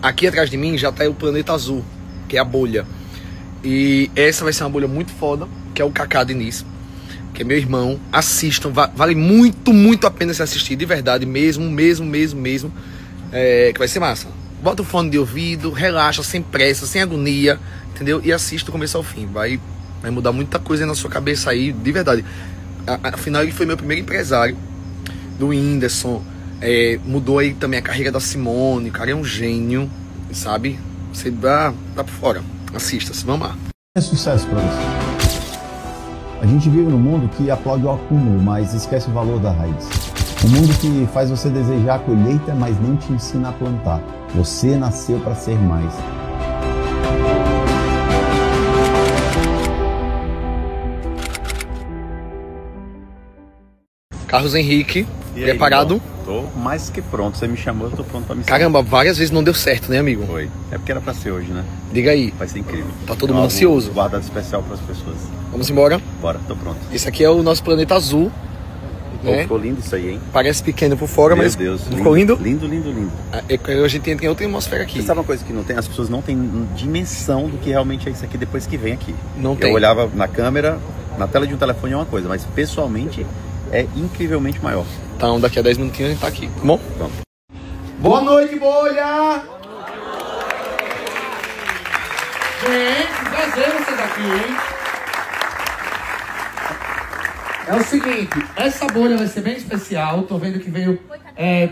Aqui atrás de mim já tá o Planeta Azul, que é a bolha. E essa vai ser uma bolha muito foda, que é o Kaká Diniz, que é meu irmão. Assistam, vale muito, muito a pena se assistir, de verdade, mesmo. Que vai ser massa. Bota o fone de ouvido, relaxa, sem pressa, sem agonia, entendeu? E assista do começo ao fim. Vai mudar muita coisa na sua cabeça aí, de verdade. Afinal, ele foi meu primeiro empresário, do Whindersson. Mudou aí também a carreira da Simone. O cara é um gênio, sabe? Você dá por fora. Assista-se, vamos lá. É sucesso para você. A gente vive num mundo que aplaude o acúmulo, mas esquece o valor da raiz. Um mundo que faz você desejar a colheita, mas não te ensina a plantar. Você nasceu para ser mais. Carlos Henrique, preparado? Tô mais que pronto. Você me chamou, eu tô pronto pra me Caramba, várias vezes não deu certo, né, amigo? Foi. É porque era pra ser hoje, né? Diga aí. Vai ser incrível. Tá todo mundo ansioso. Guardado especial pras pessoas. Vamos embora? Bora, tô pronto. Esse aqui é o nosso Planeta Azul. Né? Ficou lindo isso aí, hein? Parece pequeno por fora, Meu mas Deus, não ficou lindo? Lindo, lindo, lindo. A gente entra em outra atmosfera aqui. Você sabe uma coisa que não tem? As pessoas não têm dimensão do que realmente é isso aqui depois que vem aqui. Não tem. Eu olhava na câmera, na tela de um telefone é uma coisa, mas pessoalmente é incrivelmente maior. Então daqui a 10 minutinhos a gente tá aqui, tá bom? Vamos. Boa noite, bolha! Gente, prazer vocês aqui, hein? É o seguinte, essa bolha vai ser bem especial. Tô vendo que veio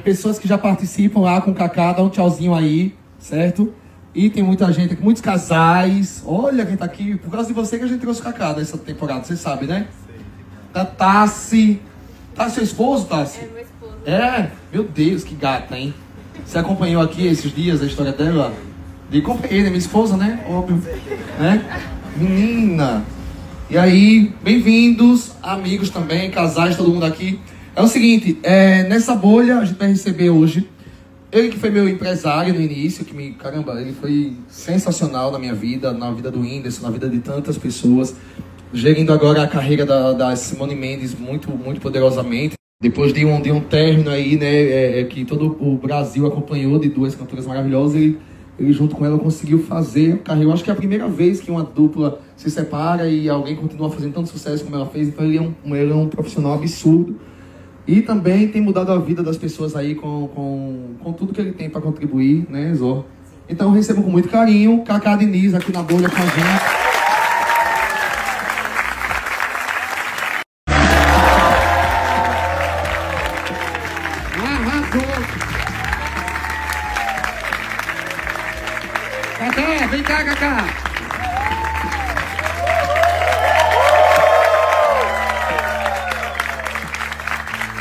pessoas que já participam lá com o Kaká. Dá um tchauzinho aí, certo? E tem muita gente aqui, muitos casais. Olha quem tá aqui. Por causa de você que a gente trouxe o Kaká nessa temporada, você sabe, né? Da Tassi. Tá seu esposo, Tassi? É, meu esposo. É? Meu Deus, que gata, hein? Você acompanhou aqui esses dias a história dela? De acompanhei, né? Minha esposa, né? Óbvio. Né? Menina. E aí, bem-vindos, amigos também, casais, todo mundo aqui. É o seguinte, nessa bolha a gente vai receber hoje ele que foi meu empresário no início, caramba, ele foi sensacional na minha vida, na vida do Whindersson, na vida de tantas pessoas, gerindo agora a carreira da Simone Mendes muito, muito poderosamente. Depois de um término aí, né, que todo o Brasil acompanhou, de duas cantoras maravilhosas, ele junto com ela conseguiu fazer a carreira. Eu acho que é a primeira vez que uma dupla se separa e alguém continua fazendo tanto sucesso como ela fez. Então ele é um profissional absurdo. E também tem mudado a vida das pessoas aí com tudo que ele tem para contribuir, né, Zó? Então recebo com muito carinho Kaká Diniz aqui na bolha com a gente. Kaká, vem cá, Kaká.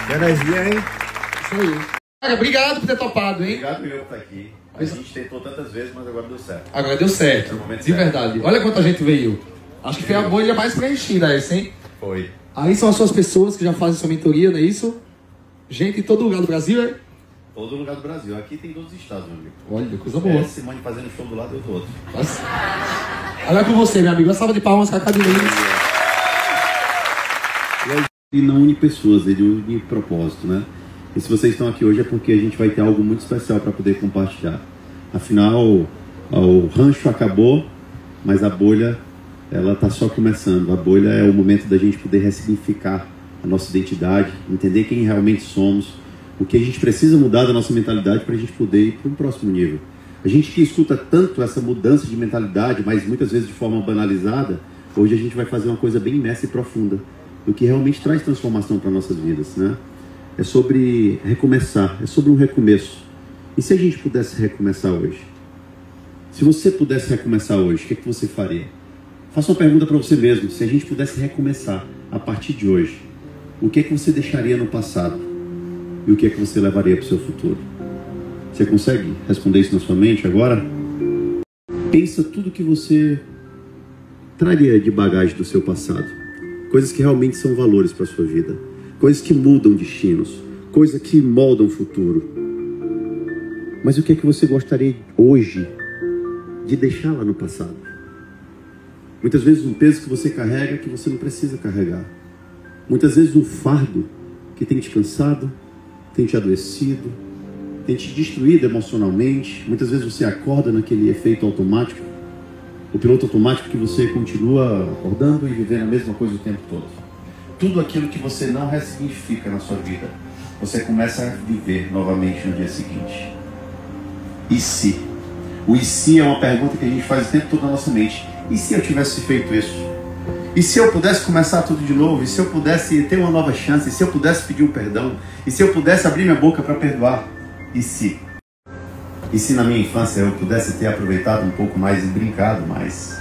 Que energia, hein? Isso aí. Cara, obrigado por ter topado, hein? Obrigado eu por estar aqui. A gente tentou tantas vezes, mas agora deu certo. Agora deu certo, de verdade. Olha quanta gente veio. Acho que foi a bolha mais preenchida essa, hein? Foi. Aí são as suas pessoas que já fazem sua mentoria, não é isso? Gente em todo lugar do Brasil, é? Todo lugar do Brasil. Aqui tem 12 estados, meu amigo. Olha, coisa boa. Simone fazendo show do lado do outro. Nossa. Olha com você, meu amigo. Uma salva de palmas, Kaká Diniz. Ele não une pessoas, ele une propósito, né? E se vocês estão aqui hoje é porque a gente vai ter algo muito especial para poder compartilhar. Afinal, o rancho acabou, mas a bolha, ela está só começando. A bolha é o momento da gente poder ressignificar a nossa identidade, entender quem realmente somos, o que a gente precisa mudar da nossa mentalidade para a gente poder ir para um próximo nível. A gente que escuta tanto essa mudança de mentalidade, mas muitas vezes de forma banalizada, hoje a gente vai fazer uma coisa bem imersa e profunda, do que realmente traz transformação para nossas vidas, né? É sobre recomeçar, é sobre um recomeço. E se a gente pudesse recomeçar hoje? Se você pudesse recomeçar hoje, o que você faria? Faça uma pergunta para você mesmo. Se a gente pudesse recomeçar a partir de hoje, o que você deixaria no passado? E o que você levaria para o seu futuro? Você consegue responder isso na sua mente agora? Pensa tudo que você traria de bagagem do seu passado. Coisas que realmente são valores para a sua vida. Coisas que mudam destinos. Coisas que moldam o futuro. Mas o que você gostaria hoje de deixar lá no passado? Muitas vezes um peso que você carrega que você não precisa carregar. Muitas vezes um fardo que tem te cansado, tem te adoecido, tem te destruído emocionalmente. Muitas vezes você acorda naquele efeito automático, o piloto automático que você continua acordando e vivendo a mesma coisa o tempo todo. Tudo aquilo que você não ressignifica na sua vida, você começa a viver novamente no dia seguinte. E se? O e se é uma pergunta que a gente faz o tempo todo na nossa mente. E se eu tivesse feito isso? E se eu pudesse começar tudo de novo? E se eu pudesse ter uma nova chance? E se eu pudesse pedir um perdão? E se eu pudesse abrir minha boca para perdoar? E se? E se na minha infância eu pudesse ter aproveitado um pouco mais e brincado mais?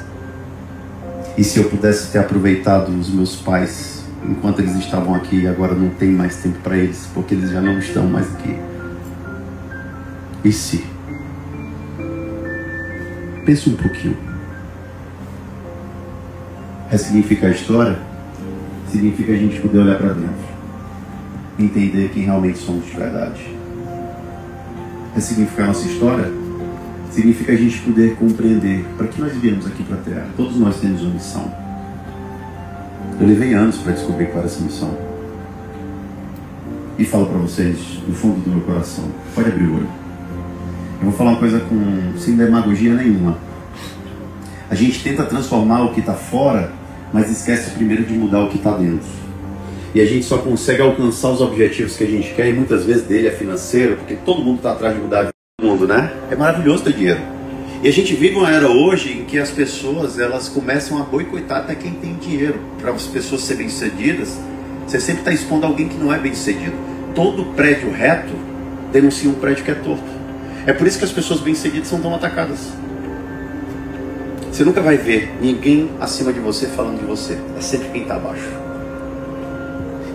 E se eu pudesse ter aproveitado os meus pais enquanto eles estavam aqui e agora não tem mais tempo para eles, porque eles já não estão mais aqui? E se? Pensa um pouquinho. Ressignificar a história significa a gente poder olhar para dentro, entender quem realmente somos de verdade. Ressignificar a nossa história significa a gente poder compreender para que nós viemos aqui para a Terra. Todos nós temos uma missão. Eu levei anos para descobrir qual era essa missão. E falo para vocês, no fundo do meu coração, pode abrir o olho. Eu vou falar uma coisa sem demagogia nenhuma. A gente tenta transformar o que está fora, mas esquece primeiro de mudar o que está dentro. E a gente só consegue alcançar os objetivos que a gente quer, e muitas vezes dele é financeiro, porque todo mundo está atrás de mudar a vida do mundo, né? É maravilhoso ter dinheiro. E a gente vive uma era hoje em que as pessoas, elas começam a boicotar até quem tem dinheiro. Para as pessoas serem bem-sucedidas, você sempre está expondo alguém que não é bem-sucedido. Todo prédio reto denuncia um prédio que é torto. É por isso que as pessoas bem-sucedidas são tão atacadas. Você nunca vai ver ninguém acima de você falando de você. É sempre quem está abaixo.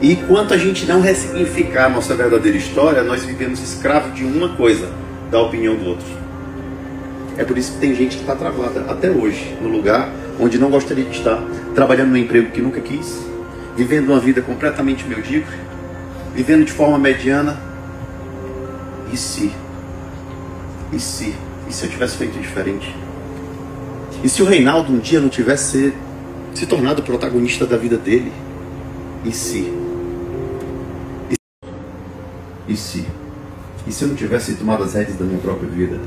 E enquanto a gente não ressignificar a nossa verdadeira história, nós vivemos escravos de uma coisa, da opinião do outro. É por isso que tem gente que está travada até hoje, no lugar onde não gostaria de estar, trabalhando num emprego que nunca quis, vivendo uma vida completamente medíocre, vivendo de forma mediana. E se? E se? E se eu tivesse feito diferente? E se o Reinaldo um dia não tivesse se tornado protagonista da vida dele? E se? E se? E se eu não tivesse tomado as rédeas da minha própria vida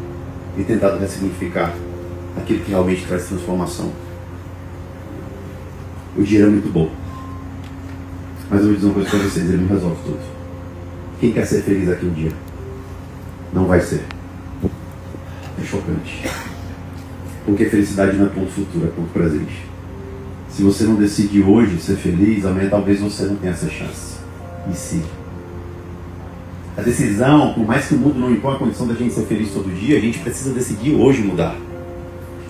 e tentado ressignificar aquilo que realmente traz transformação? O dinheiro é muito bom, mas eu vou dizer uma coisa para vocês, ele não resolve tudo. Quem quer ser feliz aqui um dia? Não vai ser. É chocante. Porque felicidade não é ponto futuro, é ponto presente. Se você não decidir hoje ser feliz, amanhã talvez você não tenha essa chance. E se? A decisão, por mais que o mundo não impõe a condição da gente ser feliz todo dia, a gente precisa decidir hoje mudar.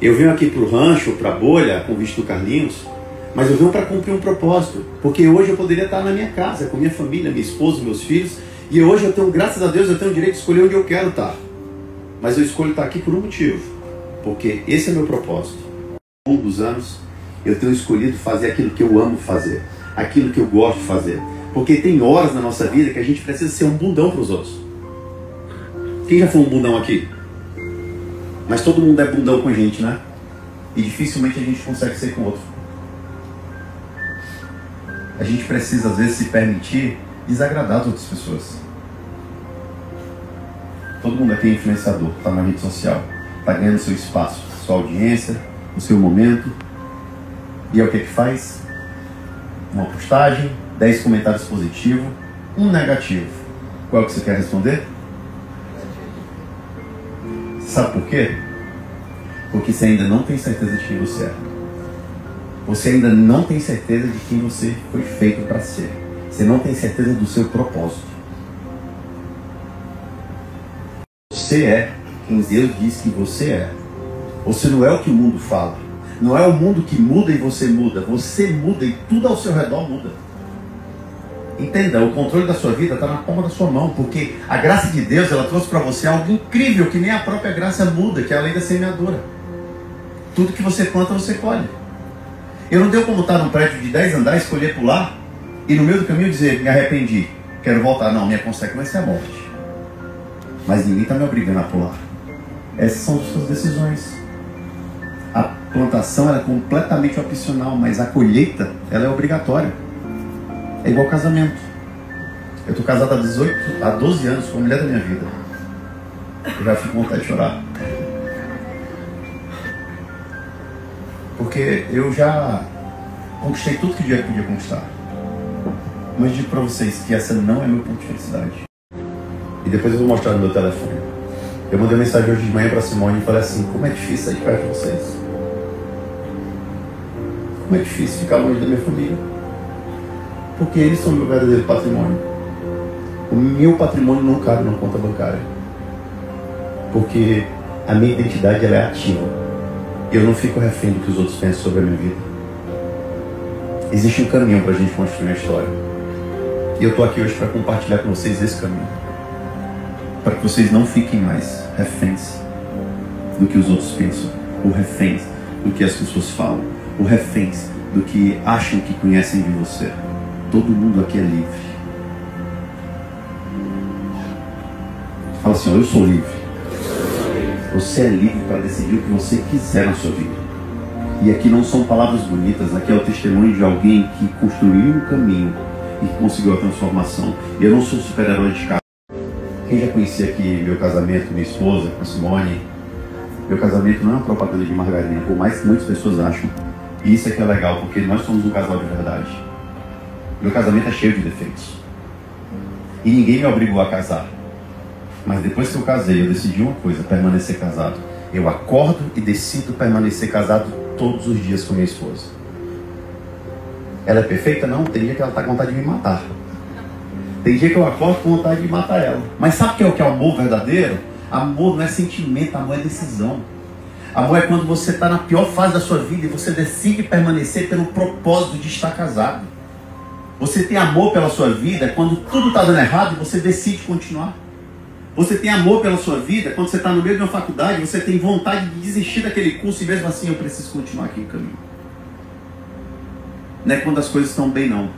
Eu venho aqui para o rancho, para a bolha, com o visto do Carlinhos, mas eu venho para cumprir um propósito. Porque hoje eu poderia estar na minha casa, com minha família, minha esposa, meus filhos, e hoje eu tenho, graças a Deus, eu tenho o direito de escolher onde eu quero estar. Mas eu escolho estar aqui por um motivo. Porque esse é meu propósito. Ao longo dos anos, eu tenho escolhido fazer aquilo que eu amo fazer, aquilo que eu gosto de fazer. Porque tem horas na nossa vida que a gente precisa ser um bundão para os outros. Quem já foi um bundão aqui? Mas todo mundo é bundão com a gente, né? E dificilmente a gente consegue ser com o outro. A gente precisa, às vezes, se permitir desagradar as outras pessoas. Todo mundo aqui é influenciador, está na rede social. Está ganhando seu espaço, sua audiência, o seu momento. E é o que faz? Uma postagem, 10 comentários positivos, um negativo. Qual é o que você quer responder? Sabe por quê? Porque você ainda não tem certeza de quem você é. Você ainda não tem certeza de quem você foi feito para ser. Você não tem certeza do seu propósito. Você é quem Deus diz que você é. Você não é o que o mundo fala. Não é o mundo que muda e você muda. Você muda e tudo ao seu redor muda. Entenda, o controle da sua vida está na palma da sua mão. Porque a graça de Deus, ela trouxe para você algo incrível que nem a própria graça muda, que é a lei da semeadura. Tudo que você planta, você colhe. Eu não deu como estar num prédio de 10 andares, escolher pular e no meio do caminho dizer, me arrependi, quero voltar. Não, minha consequência é a morte. Mas ninguém está me obrigando a pular. Essas são suas decisões. A plantação ela é completamente opcional, mas a colheita ela é obrigatória. É igual casamento. Eu estou casado há 12 anos com a mulher da minha vida. Eu já fico com vontade de chorar. Porque eu já conquistei tudo que eu podia conquistar. Mas digo para vocês que essa não é meu ponto de felicidade. E depois eu vou mostrar no meu telefone. Eu mandei uma mensagem hoje de manhã para Simone e falei assim: como é difícil sair perto de vocês. Como é difícil ficar longe da minha família. Porque eles são o meu verdadeiro patrimônio. O meu patrimônio não cabe numa conta bancária. Porque a minha identidade ela é ativa. Eu não fico refém do que os outros pensam sobre a minha vida. Existe um caminho para a gente construir uma história. E eu estou aqui hoje para compartilhar com vocês esse caminho. Para que vocês não fiquem mais reféns do que os outros pensam. Ou reféns do que as pessoas falam. Ou reféns do que acham que conhecem de você. Todo mundo aqui é livre. Fala assim: eu sou livre. Você é livre para decidir o que você quiser na sua vida. E aqui não são palavras bonitas, aqui é o testemunho de alguém que construiu um caminho e conseguiu a transformação. E eu não sou super-herói de casa. Quem já conhecia aqui meu casamento, minha esposa, com a Simone, meu casamento não é uma propaganda de margarina, por mais que muitas pessoas acham. E isso aqui é legal, porque nós somos um casal de verdade. Meu casamento é cheio de defeitos. E ninguém me obrigou a casar. Mas depois que eu casei, eu decidi uma coisa: permanecer casado. Eu acordo e decido permanecer casado todos os dias com minha esposa. Ela é perfeita? Não. Tem dia que ela está com vontade de me matar. Tem dia que eu acordo com vontade de matar ela. Mas sabe o que é o amor verdadeiro? Amor não é sentimento, amor é decisão. Amor é quando você está na pior fase da sua vida e você decide permanecer pelo propósito de estar casado. Você tem amor pela sua vida quando tudo está dando errado e você decide continuar. Você tem amor pela sua vida quando você está no meio de uma faculdade, você tem vontade de desistir daquele curso e mesmo assim eu preciso continuar aqui no caminho. Não é quando as coisas estão bem, não.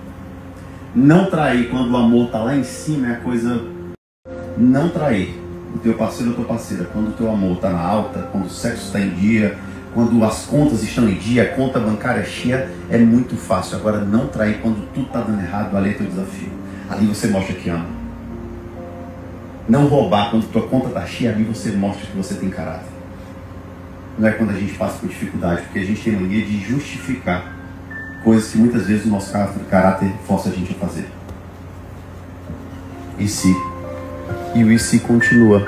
Não trair quando o amor está lá em cima é a coisa... Não trair o teu parceiro ou tua parceira quando o teu amor está na alta, quando o sexo está em dia, quando as contas estão em dia, a conta bancária é cheia, é muito fácil. Agora, não trair quando tudo está dando errado, ali é teu desafio. Ali você mostra que ama. Não roubar quando tua conta está cheia, ali você mostra que você tem caráter. Não é quando a gente passa por dificuldade, porque a gente tem mania de justificar coisas que muitas vezes o nosso caráter força a gente a fazer. E se? E o e se continua.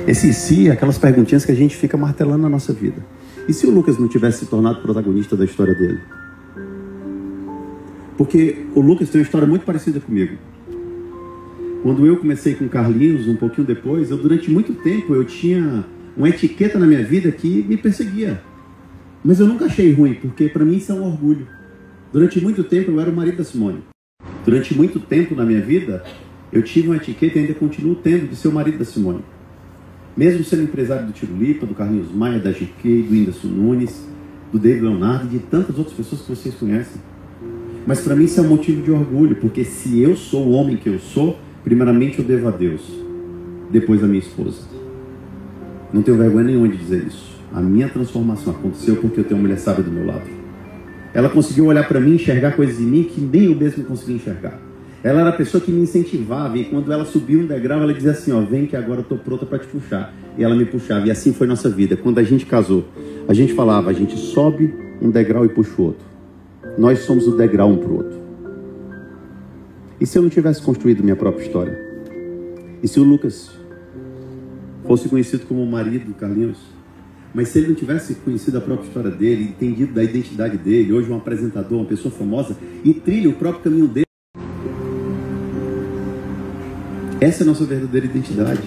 Esse e se, aquelas perguntinhas que a gente fica martelando na nossa vida. E se o Lucas não tivesse se tornado protagonista da história dele? Porque o Lucas tem uma história muito parecida comigo. Quando eu comecei com o Carlinhos, um pouquinho depois, durante muito tempo eu tinha uma etiqueta na minha vida que me perseguia. Mas eu nunca achei ruim, porque para mim isso é um orgulho. Durante muito tempo eu era o marido da Simone. Durante muito tempo na minha vida, eu tive uma etiqueta e ainda continuo tendo de ser o marido da Simone. Mesmo sendo empresário do Tirulipa, do Carlinhos Maia, da GK, do Whindersson Nunes, do David Leonardo e de tantas outras pessoas que vocês conhecem. Mas para mim isso é um motivo de orgulho, porque se eu sou o homem que eu sou, primeiramente eu devo a Deus, depois a minha esposa. Não tenho vergonha nenhuma de dizer isso. A minha transformação aconteceu porque eu tenho uma mulher sábia do meu lado. Ela conseguiu olhar para mim, enxergar coisas em mim que nem eu mesmo conseguia enxergar. Ela era a pessoa que me incentivava, e quando ela subiu um degrau, ela dizia assim: ó, vem que agora eu estou pronta para te puxar. E ela me puxava, e assim foi nossa vida. Quando a gente casou, a gente falava: a gente sobe um degrau e puxa o outro. Nós somos o degrau um para o outro. E se eu não tivesse construído minha própria história? E se o Lucas fosse conhecido como o marido do Carlinhos? Mas se ele não tivesse conhecido a própria história dele, entendido da identidade dele, hoje um apresentador, uma pessoa famosa, e trilha o próprio caminho dele. Essa é a nossa verdadeira identidade.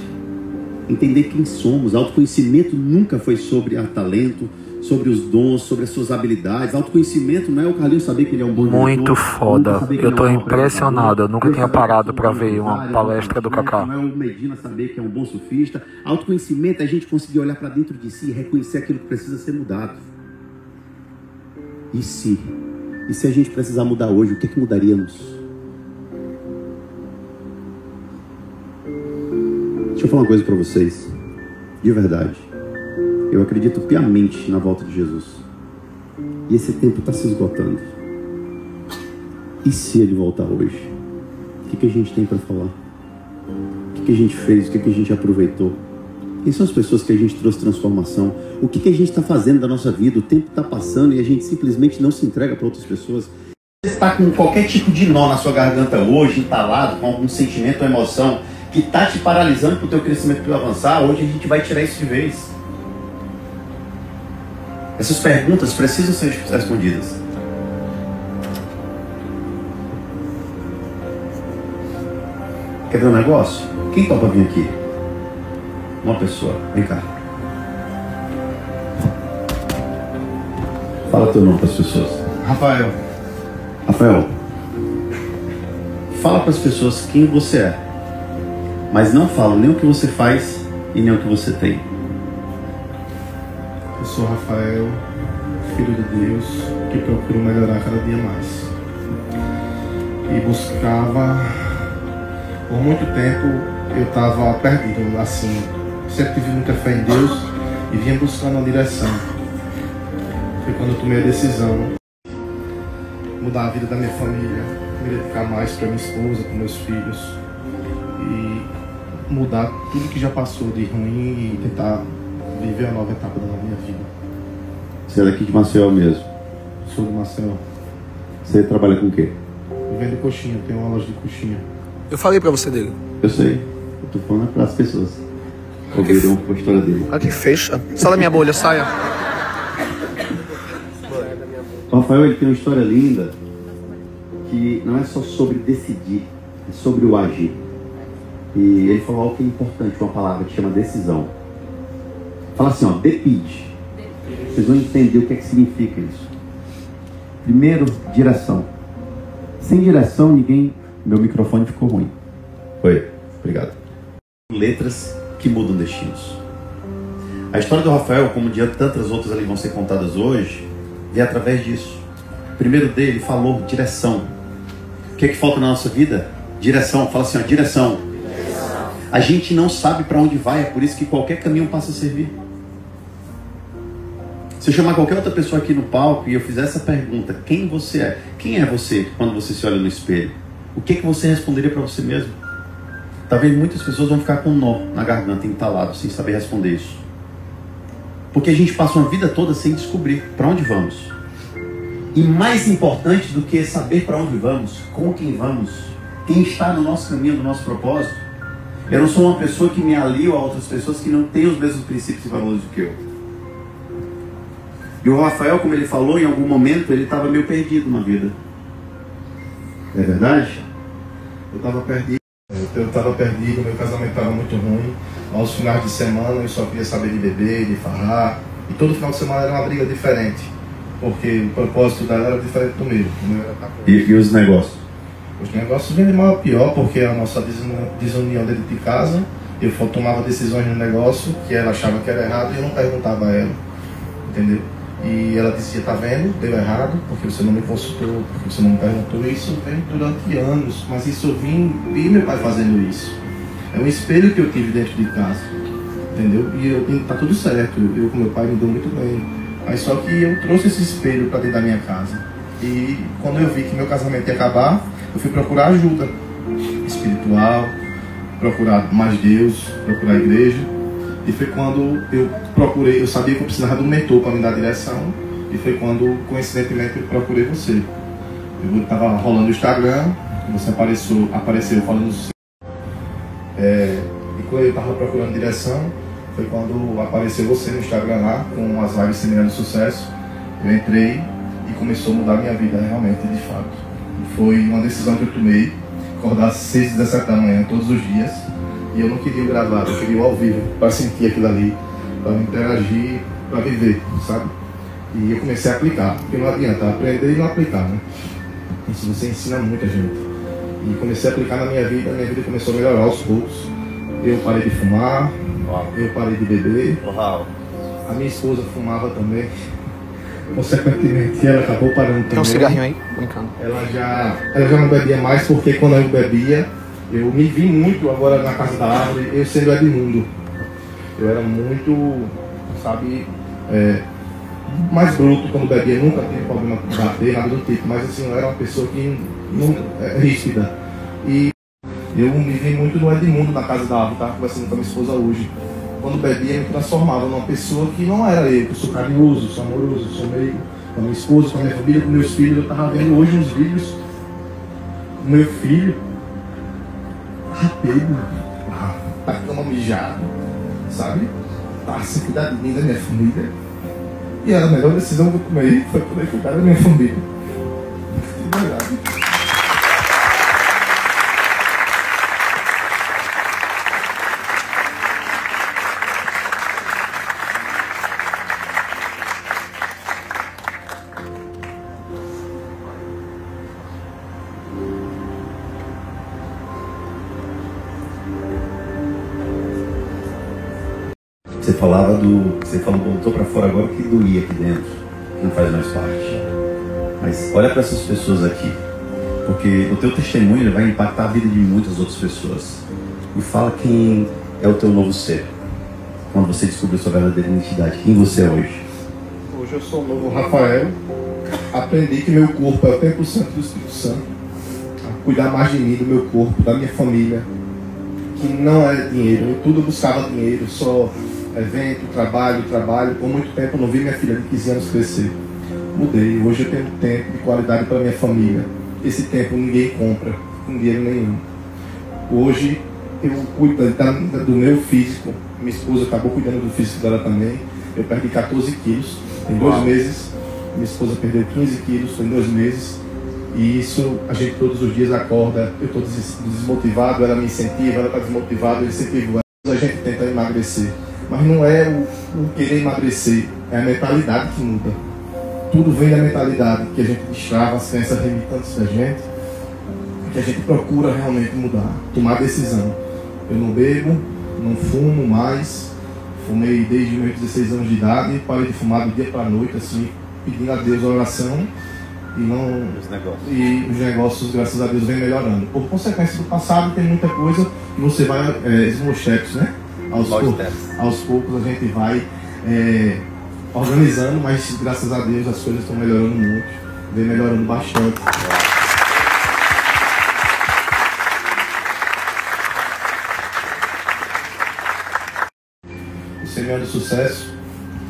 Entender quem somos. Autoconhecimento nunca foi sobre talento, sobre os dons, sobre as suas habilidades. Autoconhecimento não é o Carlinhos saber que ele é um bom diretor. Muito foda. Eu tô impressionado. Eu nunca tinha parado para ver uma palestra do Kaká. Não é o Medina saber que é um bom surfista. Autoconhecimento é a gente conseguir olhar para dentro de si e reconhecer aquilo que precisa ser mudado. E se a gente precisar mudar hoje, o que é que mudaríamos? Deixa eu falar uma coisa para vocês. De verdade. Eu acredito piamente na volta de Jesus. E esse tempo está se esgotando. E se ele voltar hoje? O que a gente tem para falar? O que a gente fez? O que a gente aproveitou? Quem são as pessoas que a gente trouxe transformação? O que a gente está fazendo da nossa vida? O tempo está passando e a gente simplesmente não se entrega para outras pessoas. Você está com qualquer tipo de nó na sua garganta hoje, entalado, com algum sentimento ou emoção que está te paralisando para o teu crescimento, para avançar, hoje a gente vai tirar isso de vez. Essas perguntas precisam ser respondidas. Quer ver um negócio? Quem topa vir aqui? Uma pessoa. Vem cá. Fala teu nome para as pessoas. Rafael. Rafael. Fala para as pessoas quem você é. Mas não fala nem o que você faz e nem o que você tem. Eu sou Rafael, filho de Deus, que procuro melhorar cada dia mais. E buscava... Por muito tempo eu estava perdido, assim, sempre tive muita fé em Deus e vinha buscando uma direção. Foi quando eu tomei a decisão de mudar a vida da minha família, me dedicar mais para minha esposa, para meus filhos e mudar tudo que já passou de ruim e tentar viver a nova etapa da minha vida. Você é daqui de Maceió mesmo? Sou de Maceió. Você trabalha com o quê? Eu vendo coxinha, tenho uma loja de coxinha. Eu falei pra você dele. Eu sei. Eu tô falando para as pessoas. Ouviram a história dele. Olha que fecha. Sai da minha bolha, saia. O Rafael, ele tem uma história linda que não é só sobre decidir, é sobre o agir. E ele falou algo que é importante, uma palavra que chama decisão. Fala assim, ó, depende. Vocês vão entender o que é que significa isso. Primeiro, direção. Sem direção, ninguém... Meu microfone ficou ruim. Foi, obrigado. Letras que mudam destinos. A história do Rafael, como de tantas outras ali vão ser contadas hoje, é através disso. O primeiro dele falou direção. O que é que falta na nossa vida? Direção. Fala assim, ó, direção. A gente não sabe para onde vai, é por isso que qualquer caminho passa a servir. Se eu chamar qualquer outra pessoa aqui no palco e eu fizer essa pergunta, quem você é? Quem é você quando você se olha no espelho? O que você responderia para você mesmo? Talvez muitas pessoas vão ficar com um nó na garganta, entalado, sem saber responder isso. Porque a gente passa uma vida toda sem descobrir para onde vamos. E mais importante do que saber para onde vamos, com quem vamos, quem está no nosso caminho, no nosso propósito. Eu não sou uma pessoa que me alio a outras pessoas que não têm os mesmos princípios e valores do que eu. E o Rafael, como ele falou, em algum momento ele estava meio perdido na vida. É verdade? Eu estava perdido, meu casamento estava muito ruim. Aos finais de semana eu só queria saber de beber, de farrar. E todo final de semana era uma briga diferente. Porque o propósito dela era diferente do meu. E os negócios? Os negócios vêm de mal a pior, porque a nossa desunião dentro de casa, eu tomava decisões no negócio que ela achava que era errado e eu não perguntava a ela. Entendeu? E ela dizia, tá vendo, deu errado, porque você não me consultou, porque você não me perguntou. Isso vem durante anos, mas isso eu vi meu pai fazendo isso. É um espelho que eu tive dentro de casa, entendeu? E tá tudo certo, eu com meu pai me dou muito bem. Mas só que eu trouxe esse espelho para dentro da minha casa. E quando eu vi que meu casamento ia acabar, eu fui procurar ajuda espiritual, procurar mais Deus, procurar a igreja. E foi quando eu sabia que eu precisava de um mentor para me dar direção. E foi quando, coincidentemente, eu procurei você. Eu estava rolando o Instagram, você apareceu falando do e quando eu estava procurando direção, foi quando apareceu você no Instagram lá, com as lives Semeando Sucesso. Eu entrei e começou a mudar a minha vida realmente, de fato. Foi uma decisão que eu tomei, acordar às 6h17 da manhã todos os dias. E eu não queria o gravado, eu queria o ao vivo, para sentir aquilo ali, para interagir, para viver, sabe? E eu comecei a aplicar, porque não adianta aprender e não aplicar, né? Isso você ensina muita gente. E comecei a aplicar na minha vida começou a melhorar aos poucos. Eu parei de fumar, eu parei de beber. A minha esposa fumava também. Consequentemente, ela acabou parando também. Tem um cigarrinho aí? Brincando. Ela já não bebia mais, porque quando eu bebia, eu me vi muito agora na Casa da Árvore, eu sendo Edmundo. Eu era muito, sabe, mais bruto quando bebia, nunca tive problema com bater, nada do tipo, mas assim, eu era uma pessoa que não ríspida. E eu me vi muito no Edmundo na Casa da Árvore, estava conversando com a minha esposa hoje. quando bebia, me transformava numa pessoa que não era eu. Eu sou carinhoso, sou amoroso, sou meio com a minha esposa, com a minha família, com meus filhos. Eu estava vendo hoje uns vídeos do meu filho, bêbado, tá com uma mijada, sabe? Tá sem cuidar de mim, da minha família. E a melhor decisão que eu tomei foi poder cuidar da minha família. De verdade. Você falou, voltou para fora agora, que doía aqui dentro, que não faz mais parte. Mas olha para essas pessoas aqui, porque o teu testemunho vai impactar a vida de muitas outras pessoas. E fala quem é o teu novo ser, quando você descobriu sua verdadeira identidade, quem você é hoje. Hoje eu sou o novo Rafael. Aprendi que meu corpo é o templo santo do Espírito Santo. A cuidar mais de mim, do meu corpo, da minha família. Que não é dinheiro, em tudo eu buscava dinheiro, só evento, trabalho. Por muito tempo eu não vi minha filha de 15 anos crescer. Mudei, hoje eu tenho tempo de qualidade para minha família. Esse tempo ninguém compra, com dinheiro nenhum. Hoje eu cuido do meu físico, minha esposa acabou cuidando do físico dela também. Eu perdi 14 quilos em 2 meses, minha esposa perdeu 15 quilos em 2 meses. E isso, a gente todos os dias acorda, eu estou desmotivado, ela me incentiva, ela está desmotivada, eu incentivo ela. A gente tenta emagrecer, mas não é o querer emagrecer, é a mentalidade que muda. Tudo vem da mentalidade, que a gente destrava as crenças limitantes da gente, que a gente procura realmente mudar, tomar decisão. Eu não bebo, não fumo mais, fumei desde meus 16 anos de idade, parei de fumar do dia para a noite, assim, pedindo a Deus a oração. E os negócios, graças a Deus, vem melhorando. Por consequência do passado, tem muita coisa que você vai, small steps, né? Aos poucos a gente vai organizando, mas graças a Deus as coisas estão melhorando muito, vem melhorando bastante. O Semeando de Sucesso,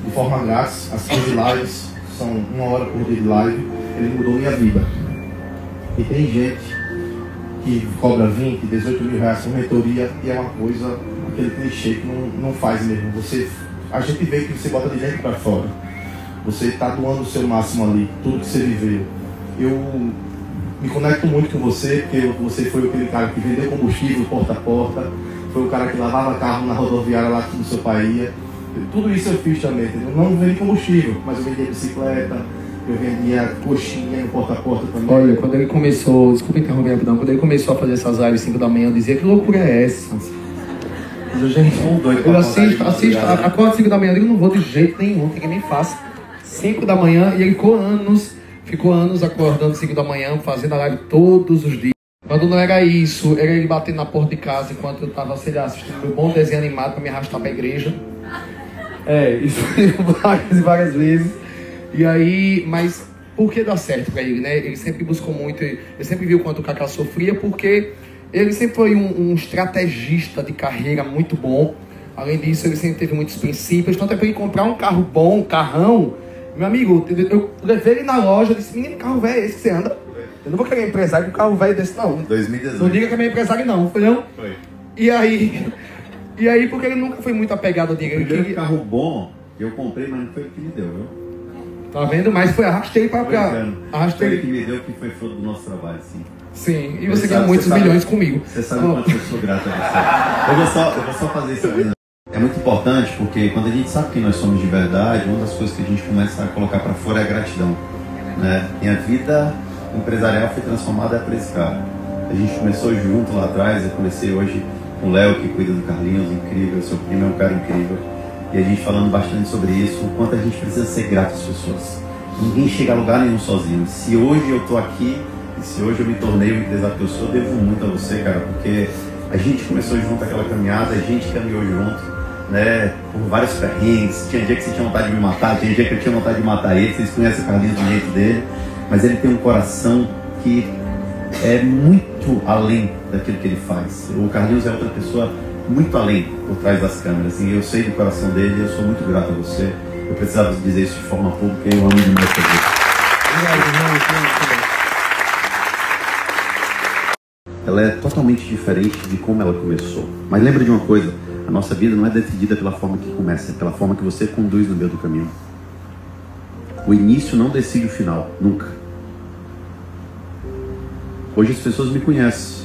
de forma grátis, as 15 lives, são 1 hora por dia de live. Ele mudou minha vida. E tem gente que cobra 20, 18 mil reais por mentoria e é uma coisa, aquele clichê que não faz mesmo. A gente vê que você bota de dentro para fora. Você está doando o seu máximo ali, tudo que você viveu. Eu me conecto muito com você, porque você foi aquele cara que vendeu combustível porta a porta, foi o cara que lavava carro na rodoviária lá no seu Bahia. Tudo isso eu fiz também, entendeu? Não vendi combustível, mas eu vendia bicicleta. Eu vendia coxinha no porta a porta também. Olha, quando ele começou, desculpa interromper rapidão, quando ele começou a fazer essas lives 5 da manhã, eu dizia, que loucura é essa? Eu, gente, eu assisto, acordo 5 da manhã, eu digo, não vou de jeito nenhum, tem que nem faça. 5 da manhã, e ele ficou anos acordando 5 da manhã, fazendo a live todos os dias. Quando não era isso, era ele batendo na porta de casa enquanto eu estava, sei lá, assistindo meu bom desenho animado para me arrastar para a igreja. Isso foi várias vezes. E aí, mas por que dá certo pra ele, né? Ele sempre buscou muito, ele sempre viu quanto o Kaká sofria, porque ele sempre foi um estrategista de carreira muito bom. Além disso, ele sempre teve muitos princípios. Tanto é pra ele comprar um carro bom, um carrão. Meu amigo, eu levei ele na loja e disse, menino, carro velho é esse que você anda? Eu não vou querer empresário com um carro velho desse, não. 2018. Não diga que é meu empresário, não. Foi não? Foi. E aí, porque ele nunca foi muito apegado a dinheiro. O primeiro carro bom eu comprei, mas não foi o que me deu, viu? Tá vendo? Mas foi arrastei pra cá. Arrastei. Foi o que me deu, que foi fruto do nosso trabalho, sim. Sim, e você ganha muitos milhões comigo. Você sabe o quanto eu sou grato a você. Eu vou só fazer isso aqui. É muito importante, porque quando a gente sabe quem nós somos de verdade, uma das coisas que a gente começa a colocar pra fora é a gratidão, né? Minha vida empresarial foi transformada por esse cara. A gente começou junto lá atrás, eu comecei hoje com o Léo, que cuida do Carlinhos, incrível, seu primo é um cara incrível. E a gente falando bastante sobre isso, o quanto a gente precisa ser grato às pessoas. Ninguém chega a lugar nenhum sozinho. Se hoje eu tô aqui, e se hoje eu me tornei o empresário que eu sou, eu devo muito a você, cara, porque a gente começou junto aquela caminhada, a gente caminhou junto, né, por vários perrengues. Tinha dia que você tinha vontade de me matar, tinha dia que eu tinha vontade de matar ele. Vocês conhecem o Carlinhos do jeito dele, mas ele tem um coração que é muito além daquilo que ele faz. O Carlinhos é outra pessoa muito além por trás das câmeras. E eu sei do coração dele, eu sou muito grato a você. Eu precisava dizer isso de forma pública e eu amo demais fazer. Ela é totalmente diferente de como ela começou. Mas lembra de uma coisa, a nossa vida não é decidida pela forma que começa, é pela forma que você conduz no meio do caminho. O início não decide o final, nunca. Hoje as pessoas me conhecem.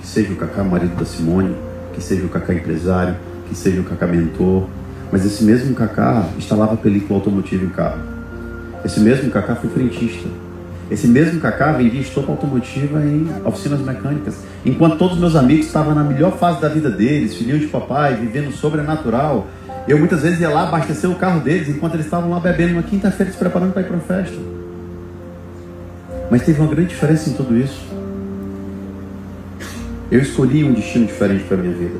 Que seja o Cacá marido da Simone, que seja o Cacá empresário, que seja o Cacá mentor. Mas esse mesmo Cacá instalava película automotiva em carro. Esse mesmo Cacá foi frentista. Esse mesmo Cacá vendia estopa automotiva em oficinas mecânicas. Enquanto todos os meus amigos estavam na melhor fase da vida deles, filhinhos de papai, vivendo sobrenatural, eu muitas vezes ia lá abastecer o carro deles enquanto eles estavam lá bebendo uma quinta-feira se preparando para ir para uma festa. Mas teve uma grande diferença em tudo isso. Eu escolhi um destino diferente para a minha vida.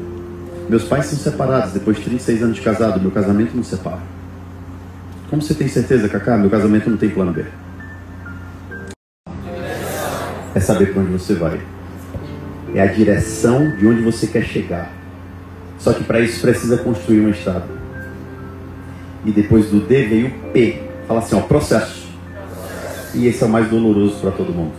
Meus pais são separados depois de 36 anos de casado. Meu casamento não separa. Como você tem certeza, Cacá? Meu casamento não tem plano B. É saber para onde você vai. É a direção de onde você quer chegar. Só que para isso precisa construir uma estrada. E depois do D veio o P. Fala assim, ó, processo. E esse é o mais doloroso para todo mundo.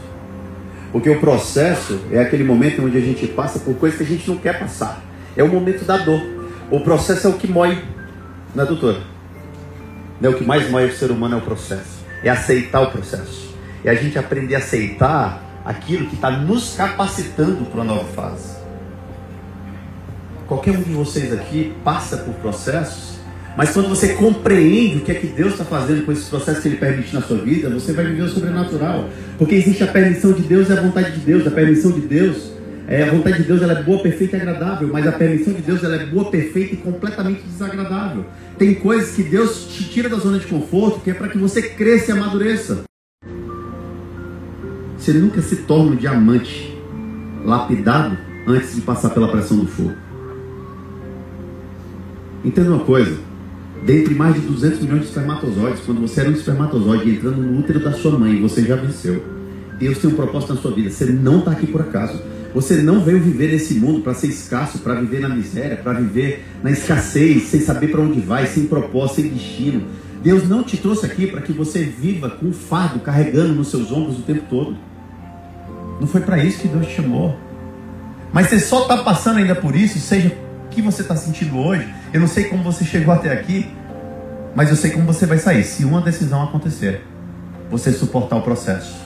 Porque o processo é aquele momento onde a gente passa por coisas que a gente não quer passar. É o momento da dor. O processo é o que mói. Não é, doutora? Não é o que mais mói o ser humano, é o processo. É aceitar o processo. É a gente aprender a aceitar aquilo que está nos capacitando para uma nova fase. Qualquer um de vocês aqui passa por processos, mas quando você compreende o que é que Deus está fazendo com esses processos que Ele permite na sua vida, você vai viver o sobrenatural. Porque existe a permissão de Deus e a vontade de Deus. A permissão de Deus, a vontade de Deus ela é boa, perfeita e agradável, mas a permissão de Deus ela é boa, perfeita e completamente desagradável. Tem coisas que Deus te tira da zona de conforto, que é para que você cresça e amadureça. Você nunca se torna um diamante lapidado antes de passar pela pressão do fogo. Entenda uma coisa, dentre mais de 200 milhões de espermatozoides, quando você era um espermatozoide entrando no útero da sua mãe, você já venceu. Deus tem um propósito na sua vida, você não está aqui por acaso. Você não veio viver nesse mundo para ser escasso, para viver na miséria, para viver na escassez, sem saber para onde vai, sem propósito, sem destino. Deus não te trouxe aqui para que você viva com um fardo carregando nos seus ombros o tempo todo. Não foi para isso que Deus te chamou. Mas você só está passando ainda por isso, seja o que você está sentindo hoje. Eu não sei como você chegou até aqui, mas eu sei como você vai sair. Se uma decisão acontecer, você suportar o processo.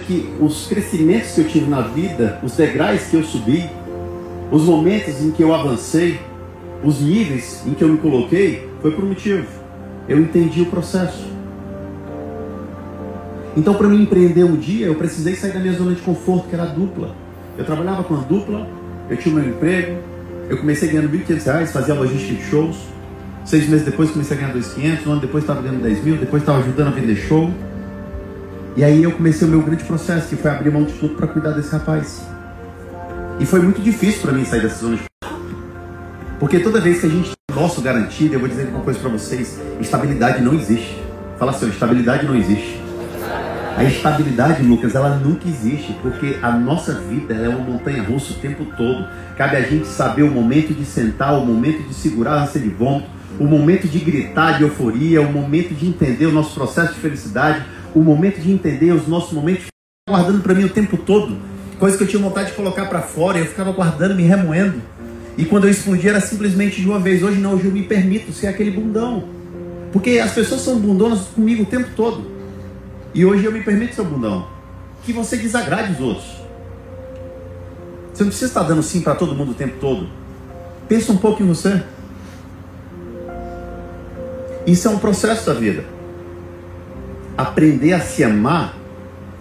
Que os crescimentos que eu tive na vida, os degraus que eu subi, os momentos em que eu avancei, os níveis em que eu me coloquei, foi por um motivo. Eu entendi o processo. Então, para me empreender um dia, eu precisei sair da minha zona de conforto, que era a dupla. Eu trabalhava com a dupla, eu tinha o meu emprego, eu comecei ganhando R$1.500, fazia logística de shows. 6 meses depois comecei a ganhar R$2.500, um ano depois estava ganhando 10 mil, depois estava ajudando a vender show. E aí eu comecei o meu grande processo, que foi abrir mão de tudo para cuidar desse rapaz. E foi muito difícil para mim sair dessa zona de conforto. Porque toda vez que a gente tem o nosso garantido, eu vou dizer uma coisa para vocês, estabilidade não existe. Fala assim, estabilidade não existe. A estabilidade, Lucas, ela nunca existe, porque a nossa vida ela é uma montanha-russa o tempo todo. Cabe a gente saber o momento de sentar, o momento de segurar a ânsia de vômito, o momento de gritar de euforia, o momento de entender o nosso processo de felicidade, o momento de entender os nossos momentos. Eu ficava guardando para mim o tempo todo, coisas que eu tinha vontade de colocar para fora, eu ficava guardando, me remoendo. E quando eu explodia era simplesmente de uma vez. Hoje não, hoje eu me permito ser aquele bundão. Porque as pessoas são bundonas comigo o tempo todo. E hoje eu me permito ser bundão. Que você desagrade os outros. Você não precisa estar dando sim para todo mundo o tempo todo. Pensa um pouco em você. Isso é um processo da vida. Aprender a se amar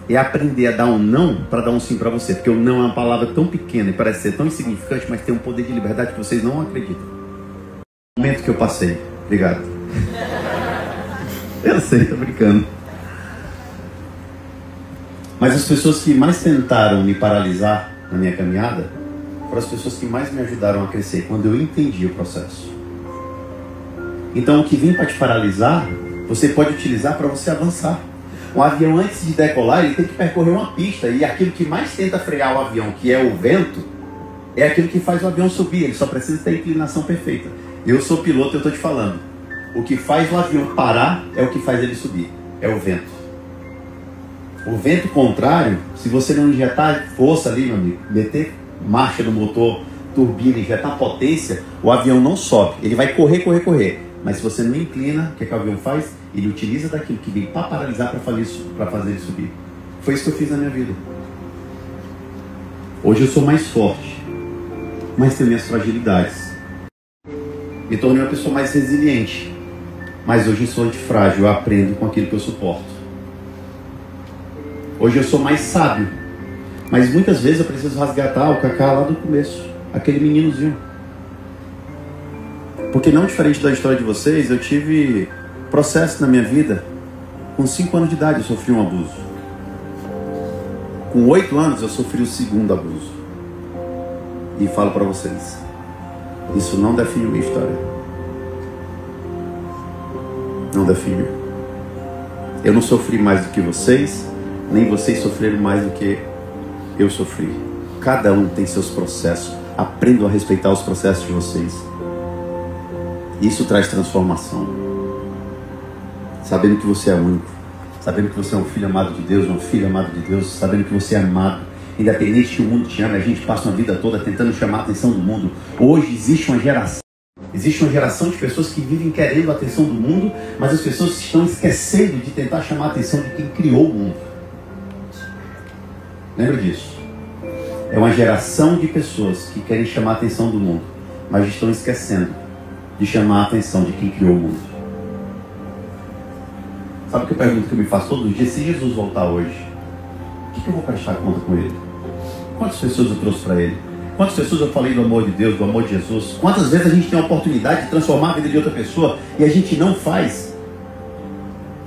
é aprender a dar um não para dar um sim para você. Porque o não é uma palavra tão pequena e parece ser tão insignificante, mas tem um poder de liberdade que vocês não acreditam. O momento que eu passei. Obrigado. Eu sei, tô brincando. Mas as pessoas que mais tentaram me paralisar na minha caminhada foram as pessoas que mais me ajudaram a crescer, quando eu entendi o processo. Então o que vem para te paralisar, você pode utilizar para você avançar. Um avião, antes de decolar, ele tem que percorrer uma pista. E aquilo que mais tenta frear o avião, que é o vento, é aquilo que faz o avião subir. Ele só precisa ter a inclinação perfeita. Eu sou piloto e eu estou te falando. O que faz o avião parar é o que faz ele subir. É o vento. O vento contrário, se você não injetar força ali, meu amigo, meter marcha no motor, turbina, injetar potência, o avião não sobe. Ele vai correr, correr, correr. Mas se você não inclina, o que o avião faz? Ele utiliza daquilo que vem para paralisar para fazer ele subir. Foi isso que eu fiz na minha vida. Hoje eu sou mais forte, mas tenho minhas fragilidades. Me tornei uma pessoa mais resiliente. Mas hoje eu sou antifrágil, eu aprendo com aquilo que eu suporto. Hoje eu sou mais sábio. Mas muitas vezes eu preciso resgatar o Cacá lá do começo. Aquele meninozinho. Porque não diferente da história de vocês, eu tive processo na minha vida. Com 5 anos de idade eu sofri um abuso. Com 8 anos eu sofri o segundo abuso. E falo para vocês, isso não define minha história. Não define. Eu não sofri mais do que vocês, nem vocês sofreram mais do que eu sofri. Cada um tem seus processos. Aprendam a respeitar os processos de vocês. Isso traz transformação. Sabendo que você é único. Sabendo que você é um filho amado de Deus, uma filha amada de Deus. Sabendo que você é amado. Independente que o mundo te ame, a gente passa uma vida toda tentando chamar a atenção do mundo. Hoje existe uma geração. Existe uma geração de pessoas que vivem querendo a atenção do mundo, mas as pessoas estão esquecendo de tentar chamar a atenção de quem criou o mundo. Lembra disso? É uma geração de pessoas que querem chamar a atenção do mundo, mas estão esquecendo de chamar a atenção de quem criou o mundo. Sabe que a pergunta que eu me faço todos os dias? Se Jesus voltar hoje, o que eu vou prestar conta com ele? Quantas pessoas eu trouxe para ele? Quantas pessoas eu falei do amor de Deus, do amor de Jesus? Quantas vezes a gente tem a oportunidade de transformar a vida de outra pessoa e a gente não faz?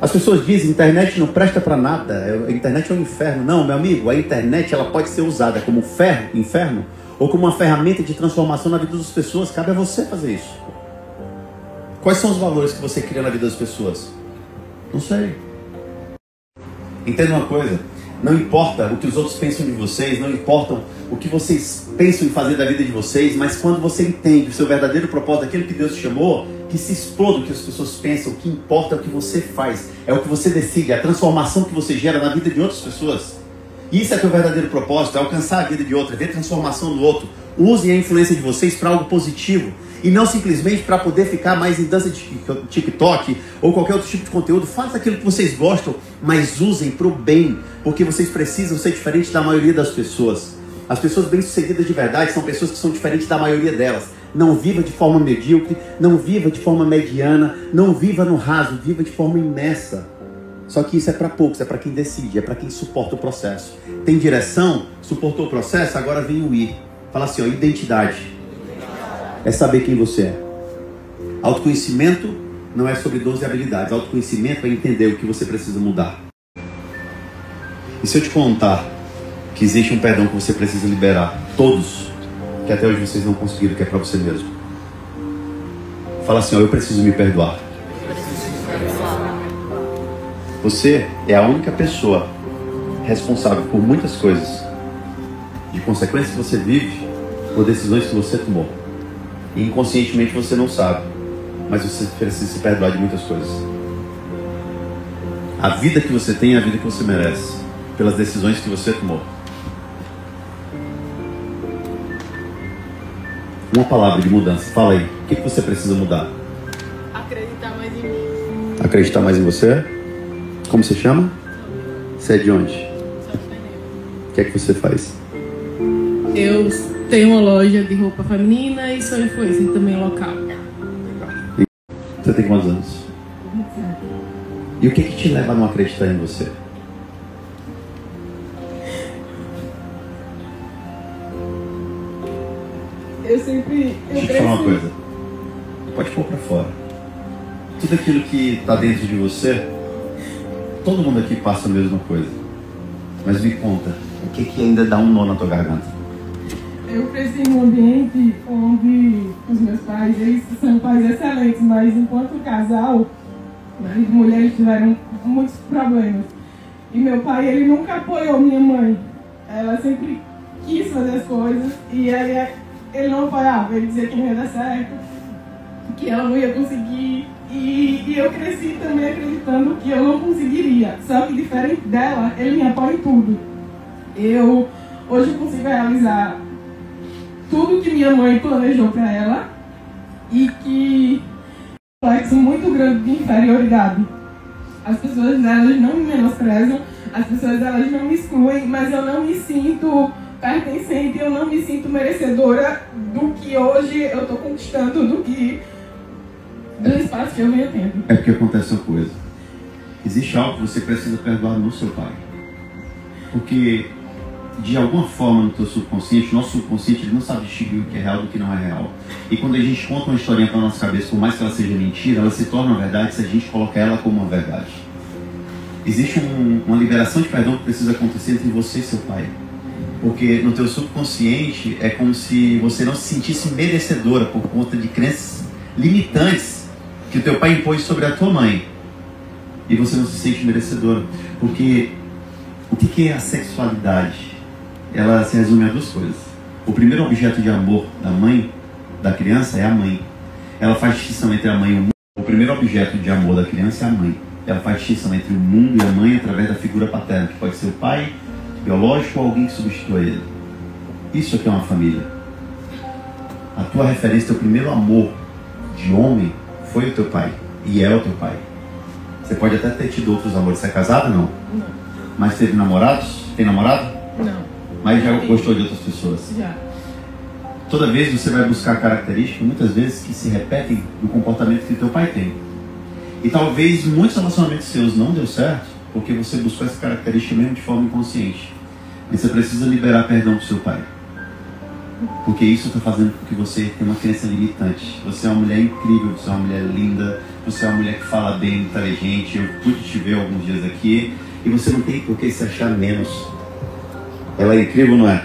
As pessoas dizem, internet não presta para nada, a internet é um inferno. Não, meu amigo, a internet ela pode ser usada como inferno ou como uma ferramenta de transformação na vida das pessoas. Cabe a você fazer isso. Quais são os valores que você cria na vida das pessoas? Não sei. Entenda uma coisa, não importa o que os outros pensam de vocês, não importa o que vocês pensam em fazer da vida de vocês, mas quando você entende o seu verdadeiro propósito, aquilo que Deus te chamou, que se exploda o que as pessoas pensam, o que importa é o que você faz, é o que você decide, a transformação que você gera na vida de outras pessoas. Isso é teu verdadeiro propósito, é alcançar a vida de outra, ver transformação no outro. Usem a influência de vocês para algo positivo e não simplesmente para poder ficar mais em dança de TikTok ou qualquer outro tipo de conteúdo. Faça aquilo que vocês gostam, mas usem para o bem, porque vocês precisam ser diferentes da maioria das pessoas. As pessoas bem-sucedidas de verdade são pessoas que são diferentes da maioria delas. Não viva de forma medíocre, não viva de forma mediana, não viva no raso, viva de forma imersa. Só que isso é para poucos, é para quem decide, é para quem suporta o processo. Tem direção, suportou o processo, agora vem o ir. Fala assim, ó, identidade. É saber quem você é. Autoconhecimento não é sobre dons e habilidades. Autoconhecimento é entender o que você precisa mudar. E se eu te contar que existe um perdão que você precisa liberar, todos, que até hoje vocês não conseguiram, que é para você mesmo. Fala assim, ó, eu preciso me perdoar. Você é a única pessoa responsável por muitas coisas, de consequências que você vive, por decisões que você tomou. E inconscientemente você não sabe, mas você precisa se perdoar de muitas coisas. A vida que você tem é a vida que você merece, pelas decisões que você tomou. Uma palavra de mudança, fala aí, o que você precisa mudar? Acreditar mais em mim. Acreditar mais em você? Como você chama? Você é de onde? O que é que você faz? Eu tenho uma loja de roupa feminina e sou influencer também local. Você tem quantos anos? E o que te leva a não acreditar em você? Deixa eu te falar uma coisa. Pode pôr pra fora. Tudo aquilo que está dentro de você, todo mundo aqui passa a mesma coisa. Mas me conta, o que ainda dá um nó na tua garganta? Eu cresci em um ambiente onde os meus pais, eles são pais excelentes, mas enquanto casal, marido e mulher tiveram muitos problemas. E meu pai, ele nunca apoiou minha mãe. Ela sempre quis fazer as coisas e aí ele não apoiava. Ele dizia que não ia dar certo, que ela não ia conseguir. E eu cresci também acreditando que eu não conseguiria. Só que diferente dela, ele me apoia em tudo. Hoje eu consigo realizar tudo que minha mãe planejou para ela e que é um complexo muito grande de inferioridade. As pessoas, elas não me menosprezam, as pessoas, elas não me excluem, mas eu não me sinto pertencente, eu não me sinto merecedora do que hoje eu estou conquistando, do espaço que eu venho tendo. É porque acontece uma coisa. Existe algo que você precisa perdoar no seu pai. Porque, de alguma forma, no teu subconsciente, o nosso subconsciente, ele não sabe distinguir o que é real do que não é real. E quando a gente conta uma historinha para a nossa cabeça, por mais que ela seja mentira, ela se torna uma verdade se a gente colocar ela como uma verdade. Existe uma liberação de perdão que precisa acontecer entre você e seu pai. Porque no teu subconsciente é como se você não se sentisse merecedora por conta de crenças limitantes que o teu pai impôs sobre a tua mãe. E você não se sente merecedora. Porque o que é a sexualidade? Ela se resume a duas coisas. O primeiro objeto de amor da mãe, da criança, é a mãe. Ela faz distinção entre a mãe e o mundo. O primeiro objeto de amor da criança é a mãe. Ela faz distinção entre o mundo e a mãe através da figura paterna, que pode ser o pai biológico ou alguém que substitua ele. Isso aqui é uma família. A tua referência, o primeiro amor de homem foi o teu pai. E é o teu pai. Você pode até ter tido outros amores. Você é casado ou não? Não. Mas teve namorados? Tem namorado? Não. Mas já gostou de outras pessoas? Já. Toda vez você vai buscar características, muitas vezes, que se repetem do comportamento que teu pai tem. E talvez muitos relacionamentos seus não deu certo, porque você buscou essa característica mesmo de forma inconsciente. E você precisa liberar perdão pro seu pai. Porque isso está fazendo com que você tenha uma crença limitante. Você é uma mulher incrível, você é uma mulher linda, você é uma mulher que fala bem, inteligente. Eu pude te ver alguns dias aqui. E você não tem por que se achar menos. Ela é incrível, não é?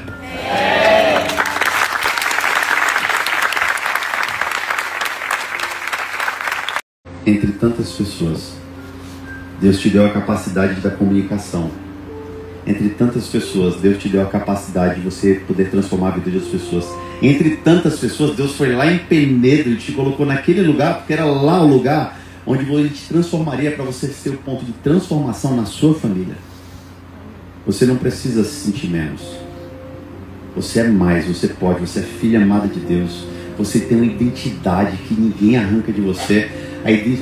Entre tantas pessoas, Deus te deu a capacidade da comunicação. Entre tantas pessoas, Deus te deu a capacidade de você poder transformar a vida de outras pessoas. Entre tantas pessoas, Deus foi lá em Penedo e te colocou naquele lugar, porque era lá o lugar onde Ele te transformaria para você ser o ponto de transformação na sua família. Você não precisa se sentir menos. Você é mais, você pode, você é filha amada de Deus. Você tem uma identidade que ninguém arranca de você.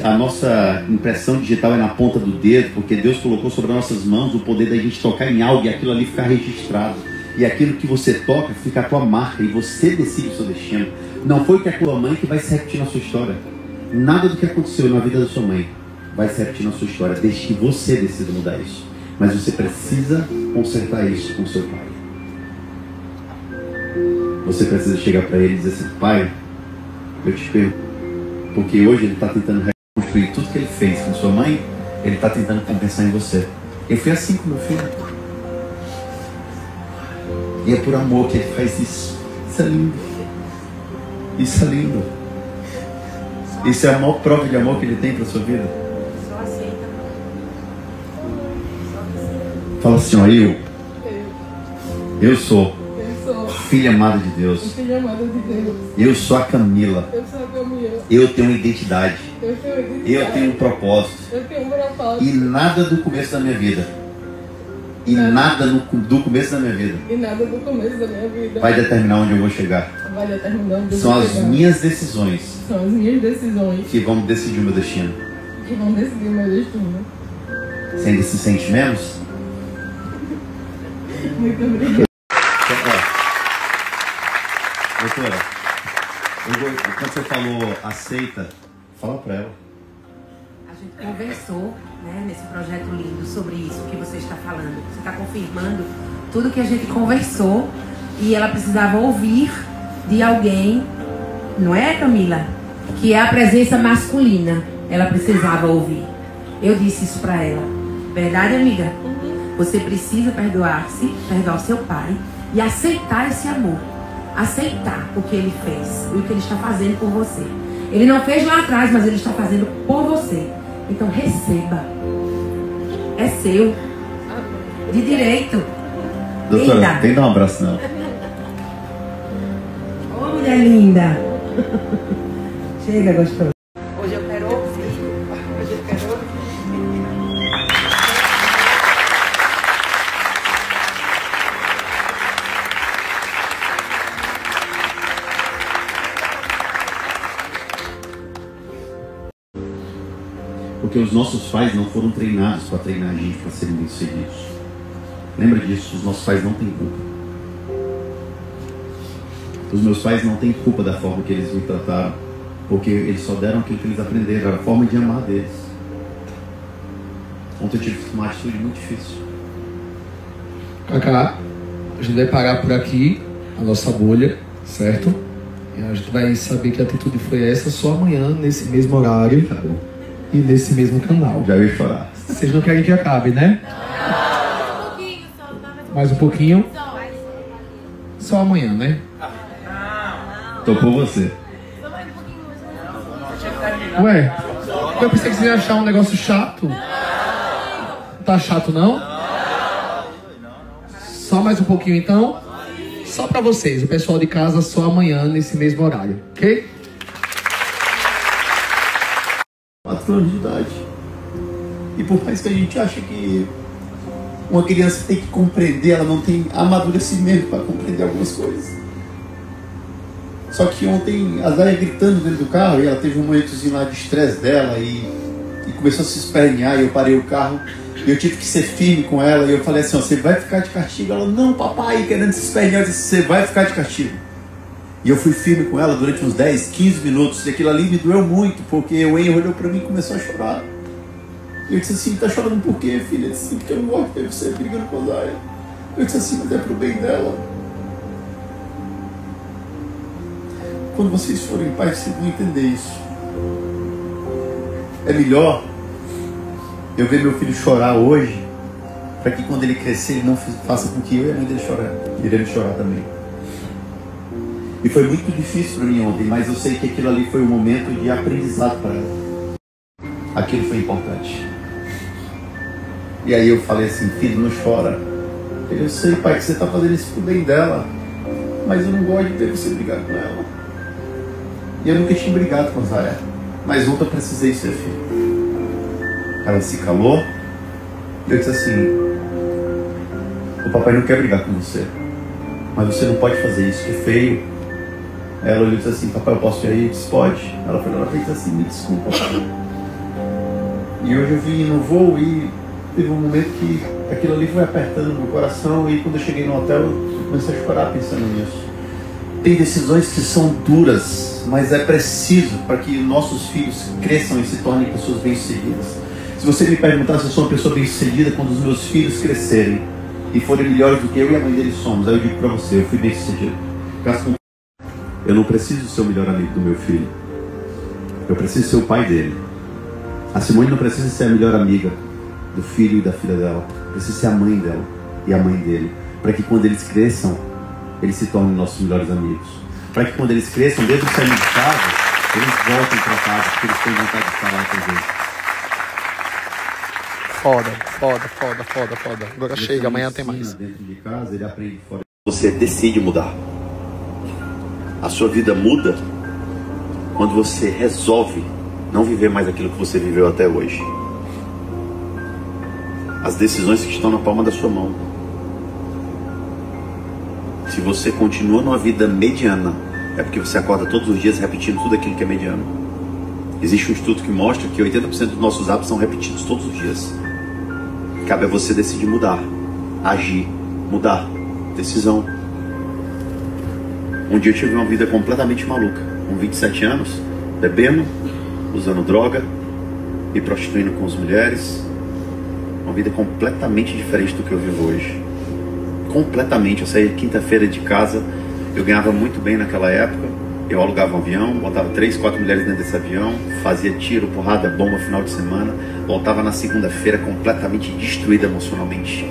A nossa impressão digital é na ponta do dedo, porque Deus colocou sobre as nossas mãos o poder da gente tocar em algo e aquilo ali ficar registrado. E aquilo que você toca fica a tua marca e você decide o seu destino. Não foi que a tua mãe que vai se repetir na sua história. Nada do que aconteceu na vida da sua mãe vai se repetir na sua história, desde que você decida mudar isso. Mas você precisa consertar isso com o seu pai. Você precisa chegar para ele e dizer assim: pai, eu te pergunto. Porque hoje ele está tentando reconstruir tudo que ele fez com sua mãe, ele está tentando compensar em você. Eu fui assim com meu filho. E é por amor que ele faz isso. Isso é lindo. Isso é lindo. Isso é a maior prova de amor que ele tem para a sua vida. Só aceita. Fala assim, ó, eu sou filha amada de Deus. Filha amada de Deus. Eu sou a Camila. Eu sou a Camila. Eu tenho uma identidade. Eu tenho um propósito. Eu tenho um propósito. E nada do começo da minha vida. Nada do começo da minha vida. E nada do começo da minha vida. Vai determinar onde eu vou chegar. Vai determinar onde eu São vou as chegar. minhas decisões. São as minhas decisões Que vão decidir o meu destino. que vão decidir o meu destino. Você ainda se sente menos? Muito obrigada. Doutora, quando você falou aceita, fala pra ela. A gente conversou, né, nesse projeto lindo sobre isso que você está falando. Você está confirmando tudo que a gente conversou e ela precisava ouvir de alguém, não é, Camila? Que é a presença masculina. Ela precisava ouvir. Eu disse isso pra ela. Verdade, amiga? Você precisa perdoar-se, perdoar o seu pai e aceitar esse amor. Aceitar o que ele fez e o que ele está fazendo por você. Ele não fez lá atrás, mas ele está fazendo por você. Então receba. É seu. De direito. Doutora, Linda. tem que dar um abraço nela. Ô, mulher linda. Chega, gostoso. Hoje eu quero ouvir. Hoje eu quero ouvir. Porque os nossos pais não foram treinados para treinar a gente para serem bem-sucedidos. Lembra disso, os nossos pais não têm culpa. Os meus pais não têm culpa da forma que eles me trataram, porque eles só deram aquilo que eles aprenderam, era a forma de amar deles. Ontem eu tive que tomar uma atitude muito difícil. Cacá, a gente vai parar por aqui a nossa bolha, certo? E a gente vai saber que a atitude foi essa só amanhã, nesse mesmo horário e nesse mesmo canal. Já ia chorar. Vocês não querem que acabe, né? Mais um pouquinho. Só amanhã, né? Tô por você. Ué, eu pensei que vocês iam achar um negócio chato. Não tá chato, não? Só mais um pouquinho, então? Só pra vocês, o pessoal de casa, só amanhã, nesse mesmo horário, ok? 4 anos de idade. E por mais que a gente ache que uma criança tem que compreender, ela não tem amadurecimento para compreender algumas coisas. Só que ontem a Zaya gritando dentro do carro, e ela teve um momentozinho lá de estresse dela e começou a se espernear, e eu parei o carro e eu tive que ser firme com ela, e eu falei assim, ó, você vai ficar de castigo? Ela, não papai, querendo se espernear, eu disse, você vai ficar de castigo. E eu fui firme com ela durante uns 10, 15 minutos, e aquilo ali me doeu muito, porque o Henry olhou para mim e começou a chorar. E eu disse assim, tá chorando por quê, filha? Ele disse assim, porque eu não gosto de ver você brigando com a Zaya. Eu disse assim, mas é pro bem dela. Quando vocês forem pais, vocês vão entender isso. É melhor eu ver meu filho chorar hoje, para que quando ele crescer, ele não faça com que eu e a mãe dele iremos chorar também. E foi muito difícil para mim ontem, mas eu sei que aquilo ali foi um momento de aprendizado para ela. Aquilo foi importante. E aí eu falei assim, filho, não chora. Eu sei, pai, que você está fazendo isso pro bem dela, mas eu não gosto de ver você brigar com ela. E eu nunca tinha brigado com a Zaya, mas ontem eu precisei ser filho. Ela se calou. Eu disse assim, o papai não quer brigar com você, mas você não pode fazer isso, que é feio. Ela olhou e disse assim, papai, eu posso ir aí? Eu disse, pode. Ela foi lá e disse assim, me desculpa, papai. E hoje eu vim no voo e teve um momento que aquilo ali foi apertando no meu coração, e quando eu cheguei no hotel eu comecei a chorar pensando nisso. Tem decisões que são duras, mas é preciso para que nossos filhos cresçam e se tornem pessoas bem-sucedidas. Se você me perguntar se eu sou uma pessoa bem-sucedida, quando os meus filhos crescerem e forem melhores do que eu e a mãe deles somos, aí eu digo para você, eu fui bem-sucedido. Eu não preciso ser o melhor amigo do meu filho, eu preciso ser o pai dele. A Simone não precisa ser a melhor amiga do filho e da filha dela, precisa ser a mãe dela e a mãe dele, para que quando eles cresçam, eles se tornem nossos melhores amigos. Para que quando eles cresçam, desde sair de casa, eles voltem para casa, porque eles têm vontade de estar lá com a gente. Foda. Agora chega, amanhã tem mais. Dentro de casa, ele aprende fora. Você decide mudar. A sua vida muda quando você resolve não viver mais aquilo que você viveu até hoje. As decisões que estão na palma da sua mão. Se você continua numa vida mediana, é porque você acorda todos os dias repetindo tudo aquilo que é mediano. Existe um estudo que mostra que 80% dos nossos hábitos são repetidos todos os dias. Cabe a você decidir mudar, agir, mudar, decisão. Um dia eu tive uma vida completamente maluca, com 27 anos, bebendo, usando droga, me prostituindo com as mulheres. Uma vida completamente diferente do que eu vivo hoje. Completamente. Eu saía quinta-feira de casa, eu ganhava muito bem naquela época, eu alugava um avião, botava 3, 4 mulheres dentro desse avião, fazia tiro, porrada, bomba final de semana, voltava na segunda-feira completamente destruída emocionalmente.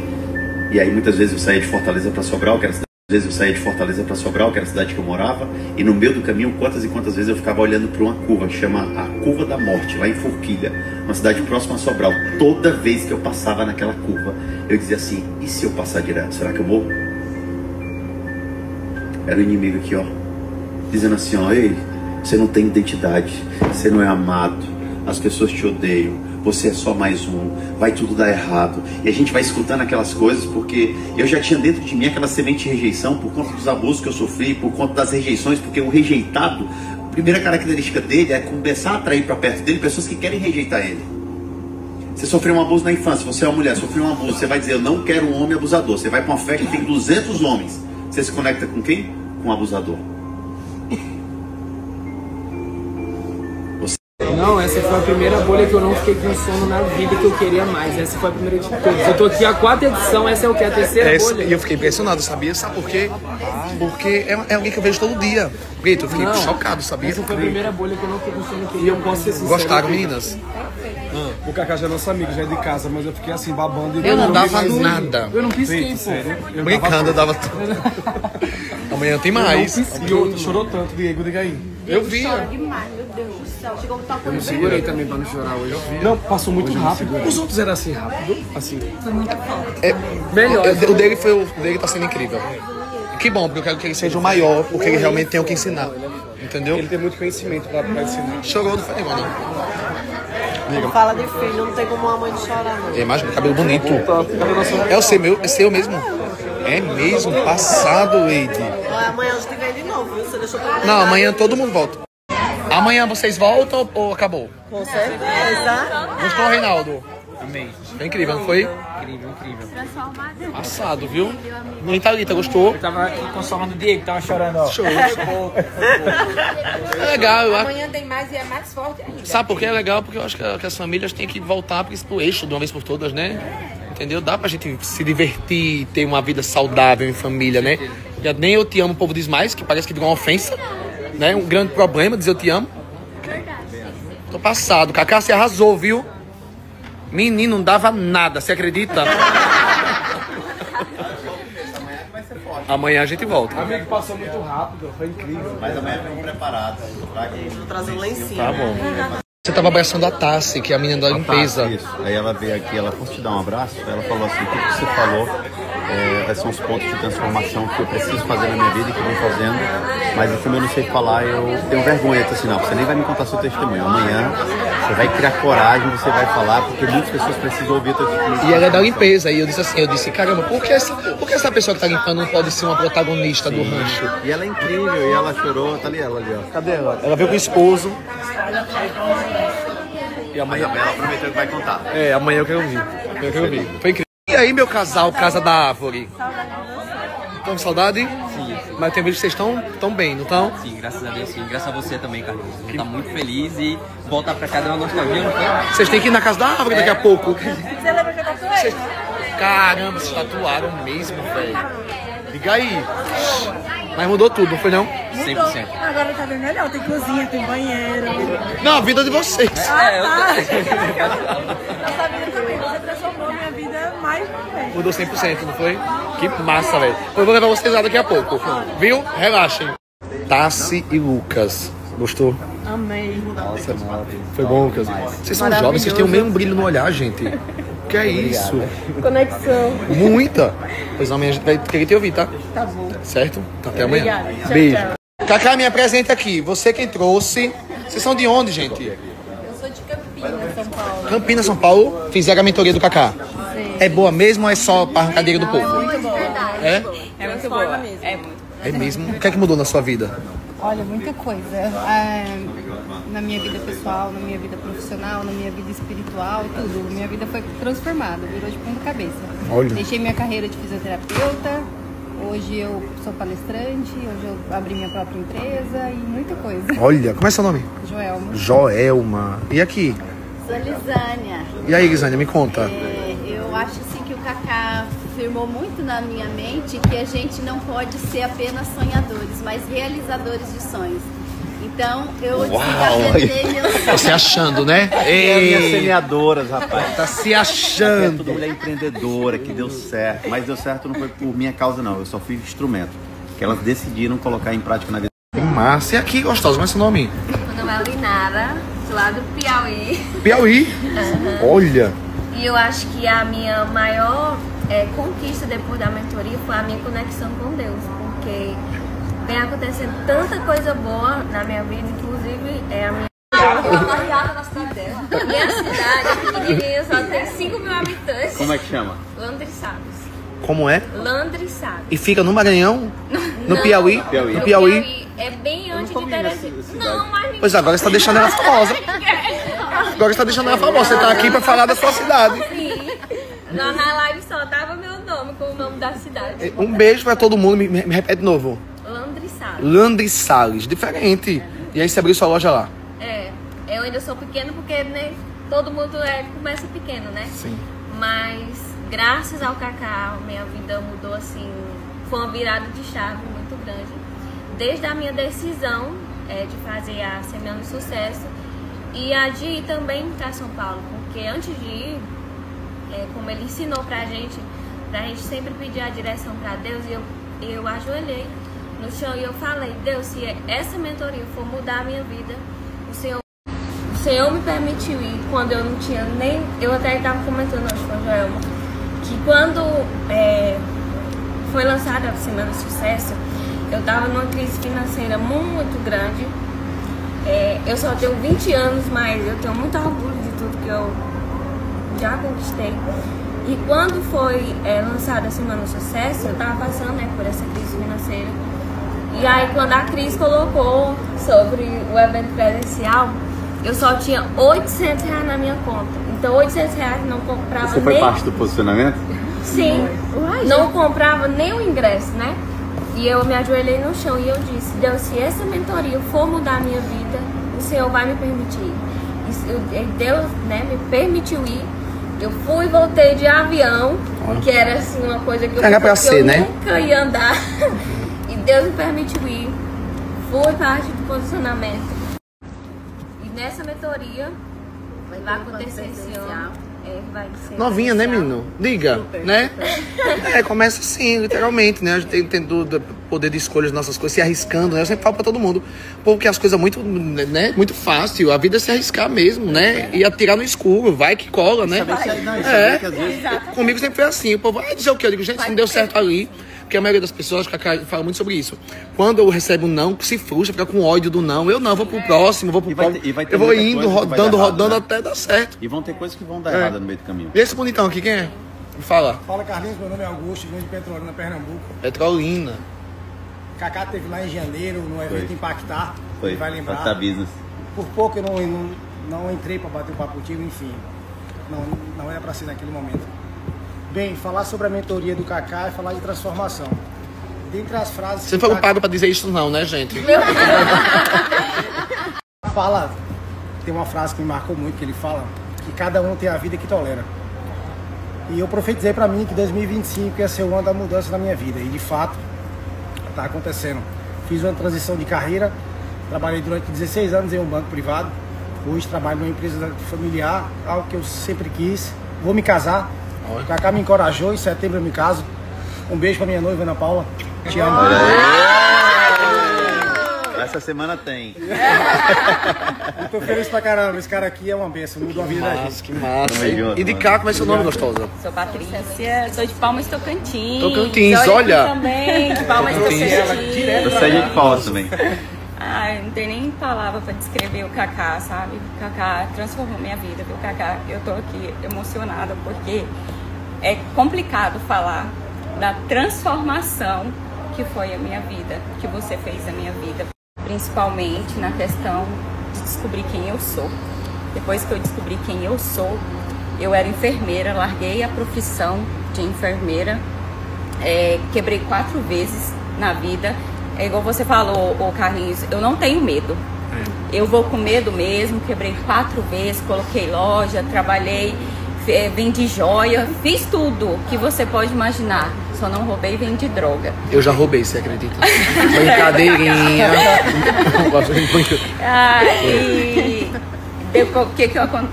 E aí muitas vezes eu saía de Fortaleza para Sobral, que era Às vezes eu saía de Fortaleza para Sobral, que era a cidade que eu morava, e no meio do caminho, quantas e quantas vezes eu ficava olhando para uma curva, chama a Curva da Morte, lá em Forquilha, uma cidade próxima a Sobral. Toda vez que eu passava naquela curva, eu dizia assim, e se eu passar direto, será que eu morro? Era o inimigo aqui, ó, dizendo assim, ó, ei, você não tem identidade, você não é amado, as pessoas te odeiam, você é só mais um, vai tudo dar errado. E a gente vai escutando aquelas coisas porque eu já tinha dentro de mim aquela semente de rejeição por conta dos abusos que eu sofri, por conta das rejeições, porque o rejeitado, a primeira característica dele é começar a atrair para perto dele pessoas que querem rejeitar ele. Você sofreu um abuso na infância, você é uma mulher, sofreu um abuso, você vai dizer, eu não quero um homem abusador. Você vai para uma festa que tem 200 homens, você se conecta com quem? Com um abusador. Não, essa foi a primeira bolha que eu não fiquei com sono na vida, que eu queria mais. Essa foi a primeira de todas. Eu tô aqui a 4ª edição, essa é o que? A terceira bolha? E eu fiquei impressionado, sabia? Sabe por quê? Porque é alguém que eu vejo todo dia. Brito, eu fiquei chocado, sabia? Essa foi a primeira bolha que eu não fiquei com sono, e eu posso ser sincero. Gostaram, meninas? O Kaká já é nosso amigo, já é de casa, mas eu fiquei assim, babando. Eu não dava nada. Eu não pisquei, pô. Brincando, eu dava tudo. Amanhã tem mais. E outro chorou tanto, Diego, diga aí. Eu vi. Chora demais, meu Deus do céu. Chegou a botar Eu me segurei também pra não chorar hoje. Não, passou muito rápido. Os outros eram assim, rápido, assim. Foi muito forte. Melhor. O dele tá sendo incrível. Que bom, porque eu quero que ele seja o maior, porque ele realmente tem o que ensinar. Entendeu? Ele tem muito conhecimento pra ensinar. Chorou, não foi igual, não. Não fala de filho, não tem como uma mãe de chorar, não. Imagina, cabelo bonito. É o seu mesmo? É mesmo? Passado, Eide. Amanhã a gente vem de novo, viu? Você deixou pra Não, amanhã todo mundo volta. Amanhã vocês voltam ou acabou? Com certeza. Gostou, Reinaldo? Amei. Foi incrível, não foi? Incrível, incrível. Passado, viu? Nem Thalita, gostou? Eu tava aqui consolando o Diego, que tava chorando, ó. Show. É legal, eu acho. Amanhã tem mais e é mais forte ainda. Sabe por que é legal? Porque eu acho que as famílias têm que voltar pro eixo de uma vez por todas, né? Entendeu? Dá pra gente se divertir, ter uma vida saudável em família, né? Já nem eu te amo, o povo diz mais, que parece que virou uma ofensa, né? Um grande problema dizer eu te amo. Tô passado. Kaká, você arrasou, viu? Menino, não dava nada, você acredita? Amanhã a gente volta. Amigo, passou muito rápido, foi incrível. Mas amanhã vem preparado. Vou trazer um lencinho. Tá bom. Você tava abraçando a Tassi, que é a menina da limpeza. Isso. Aí ela veio aqui, ela fosse te dar um abraço, ela falou assim, o que você falou, esses são os pontos de transformação que eu preciso fazer na minha vida e que eu vou fazendo, mas como eu não sei falar, eu tenho vergonha. Eu tô assim, não, você nem vai me contar seu testemunho. Amanhã você vai criar coragem, você vai falar, porque muitas pessoas precisam ouvir o teu testemunho. E ela é da limpeza, e eu disse, caramba, por que essa pessoa que tá limpando não pode ser uma protagonista do rancho? E ela é incrível, e ela chorou, tá ali ela ali, ó. Cadê ela? Ela veio com o esposo. E amanhã ela prometeu que vai contar. Amanhã eu quero ouvir. Foi incrível. E aí, meu casal, Casa da Árvore? Estão com saudade? Sim. Mas tem vídeo que vocês estão bem, não estão? Sim, graças a Deus, sim. Graças a você também, Carlos. A gente tá muito feliz e voltar pra cá deu uma nostalgia, não foi? Vocês têm que ir na Casa da Árvore daqui a pouco. Você lembra que eu tatuei? Caramba, vocês tatuaram mesmo, velho. Liga aí. Mas mudou tudo, não foi não? 100%. Agora tá bem melhor, tem cozinha, tem banheiro. Não, a vida de vocês. Nossa vida também, você transformou minha vida mais uma vez. Mudou 100%, não foi? Que massa, velho. Eu vou levar vocês lá daqui a pouco. Viu? Relaxem. Tassi e Lucas. Gostou? Amei. Nossa, foi bom, Lucas. Vocês são jovens, vocês têm o mesmo brilho no olhar, gente. Que é isso? Conexão. Muita. Pois amanhã a gente vai querer te ouvir, tá? Tá bom. Certo? Até amanhã. Obrigada. Tchau, Beijo. tchau. Kaká, me apresenta aqui. Você quem trouxe. Vocês são de onde, gente? Eu sou de Campinas, São Paulo. Campinas, São Paulo. Fizeram a mentoria do Kaká. Sim. É boa mesmo ou é só para arrancadeira do povo? Muito boa. É? É muito boa mesmo. É muito. É mesmo? O que é que mudou na sua vida? Olha, muita coisa. Na minha vida pessoal, na minha vida profissional, na minha vida espiritual, tudo. Minha vida foi transformada, virou de ponta cabeça. Olha. Deixei minha carreira de fisioterapeuta, hoje eu sou palestrante, hoje eu abri minha própria empresa e muita coisa. Olha, como é seu nome? Joelma. Joelma. E aqui? Sou Lisânia. E aí, Lisânia, me conta. Eu acho assim que o Kaká afirmou muito na minha mente que a gente não pode ser apenas sonhadores, mas realizadores de sonhos. Então, eu Uau. desaprendei meus... Tá se achando, né? Minhas semeadoras, rapaz. Tá se É achando. tudo mulher empreendedora, que deu certo. Mas deu certo não foi por minha causa, não. Eu só fui instrumento. Que elas decidiram colocar em prática na vida. Massa. E aqui, gostosa, como é seu nome? Meu nome é Linara, sou lá do Piauí. Piauí? Olha. E eu acho que a minha maior conquista depois da mentoria foi a minha conexão com Deus. Porque vem acontecendo tanta coisa boa na minha vida, inclusive a minha... na cidade dela. Minha cidade é pequenininha, só tem 5 mil habitantes. Como é que chama? Landriçados. Como é? Landriçados. E fica no Maranhão? No Piauí? Piauí. No Piauí. É bem antes de Teresina. Não, mas... Pois agora você tá deixando ela famosa. Agora você tá deixando ela famosa. Você tá aqui pra falar da sua cidade. Sim. Na live só tava meu nome com o nome da cidade. Um beijo pra todo mundo. Me repete de novo. Landriçados. Landriçados. Diferente. E aí você abriu sua loja lá. Eu ainda sou pequeno porque né, todo mundo começa pequeno, né? Sim. Mas graças ao Cacá, minha vida mudou assim. Foi uma virada de chave muito grande. Desde a minha decisão de fazer a Semeando Sucesso e a de ir também para São Paulo. Porque antes de ir, como ele ensinou pra gente sempre pedir a direção para Deus, e eu ajoelhei no chão e eu falei, Deus, se essa mentoria for mudar a minha vida, o Senhor me permitiu ir quando eu não tinha nem... Eu até estava comentando hoje com a Joelma, que quando foi lançada a Semana do Sucesso, eu estava numa crise financeira muito grande. Eu só tenho 20 anos, mas eu tenho muito orgulho de tudo que eu já conquistei. E quando foi lançada a Semana do Sucesso, eu estava passando por essa crise financeira. E aí quando a Cris colocou sobre o evento presencial, eu só tinha R$800 na minha conta. Então R$800 não comprava Você foi parte do posicionamento? Sim, não comprava nem o ingresso, né? E eu me ajoelhei no chão e eu disse, Deus, se essa mentoria for mudar a minha vida, o Senhor vai me permitir. E Deus, né, me permitiu ir. Eu fui e voltei de avião, que era assim uma coisa que eu nunca ia andar. E Deus me permitiu ir. Fui parte do posicionamento. E nessa mentoria vai acontecer esse ano. Vai ser novinha, né, menino? Diga, né? Começa assim, literalmente, né? A gente tem poder de escolha as nossas coisas, se arriscando, né? Eu sempre falo pra todo mundo, porque as coisas muito, né? Muito fácil, a vida é se arriscar mesmo, né? E atirar no escuro, vai que cola, né? Comigo sempre foi assim, o povo vai dizer o quê? Eu digo, gente, se não deu certo ali, porque a maioria das pessoas fala muito sobre isso. Quando eu recebo um não, se frustra, fica com ódio do não. Eu não, vou pro próximo, vou pro próximo. Eu vou indo, rodando até dar certo. E vão ter coisas que vão dar errado no meio do caminho. E esse bonitão aqui, quem é? Fala. Fala, Carlinhos, meu nome é Augusto, venho de Petrolina, Pernambuco. Petrolina. Cacá teve lá em janeiro, no evento Impactar. Foi, vai lembrar. Impactar Business. Por pouco eu não entrei para bater um papo contigo, enfim. Não era para ser naquele momento. Bem, falar sobre a mentoria do Cacá é falar de transformação. Dentre as frases... Você não foi pago para dizer isso não, né, gente? Tem uma frase que me marcou muito, que ele fala que cada um tem a vida que tolera. E eu profetizei para mim que 2025 ia ser o ano da mudança na minha vida. E de fato, está acontecendo. Fiz uma transição de carreira, trabalhei durante 16 anos em um banco privado. Hoje trabalho numa empresa familiar, algo que eu sempre quis. Vou me casar. O Cacá me encorajou, em setembro eu me caso. Um beijo pra minha noiva, Ana Paula. Te amo. Essa semana tem. Eu tô feliz pra caramba. Esse cara aqui é uma benção, mudou a vida da gente. Que massa. E de cá, como é seu nome, gostosa? Sou Patrícia, sou de Palmas Tocantins. Tocantins, olha. Também, de Palmas Tocantins. Você é de Palmas também. Ai, não tem nem palavra pra descrever o Cacá, sabe? O Cacá transformou minha vida, viu, Cacá? Eu tô aqui emocionada porque é complicado falar da transformação que foi a minha vida, que você fez na minha vida. Principalmente na questão de descobrir quem eu sou. Depois que eu descobri quem eu sou, eu era enfermeira, larguei a profissão de enfermeira, quebrei 4 vezes na vida. É igual você falou, Carlinhos, eu não tenho medo. Eu vou com medo mesmo, quebrei 4 vezes, coloquei loja, trabalhei, vendi joia, fiz tudo que você pode imaginar. só não roubei e vendi droga. Eu já roubei, você acredita? Brincadeirinha.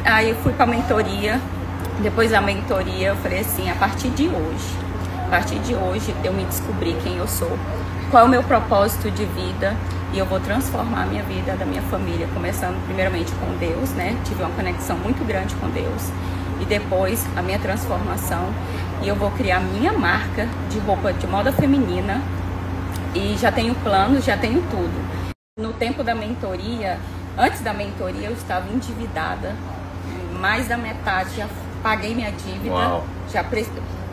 Aí eu fui pra mentoria. Depois da mentoria eu falei assim, a partir de hoje eu me descobri quem eu sou, qual é o meu propósito de vida, e eu vou transformar a minha vida, da minha família, começando primeiramente com Deus, né? Tive uma conexão muito grande com Deus, e depois a minha transformação, e eu vou criar minha marca de roupa de moda feminina, e já tenho planos, já tenho tudo. No tempo da mentoria, antes da mentoria eu estava endividada, mais da metade, já paguei minha dívida. Uau.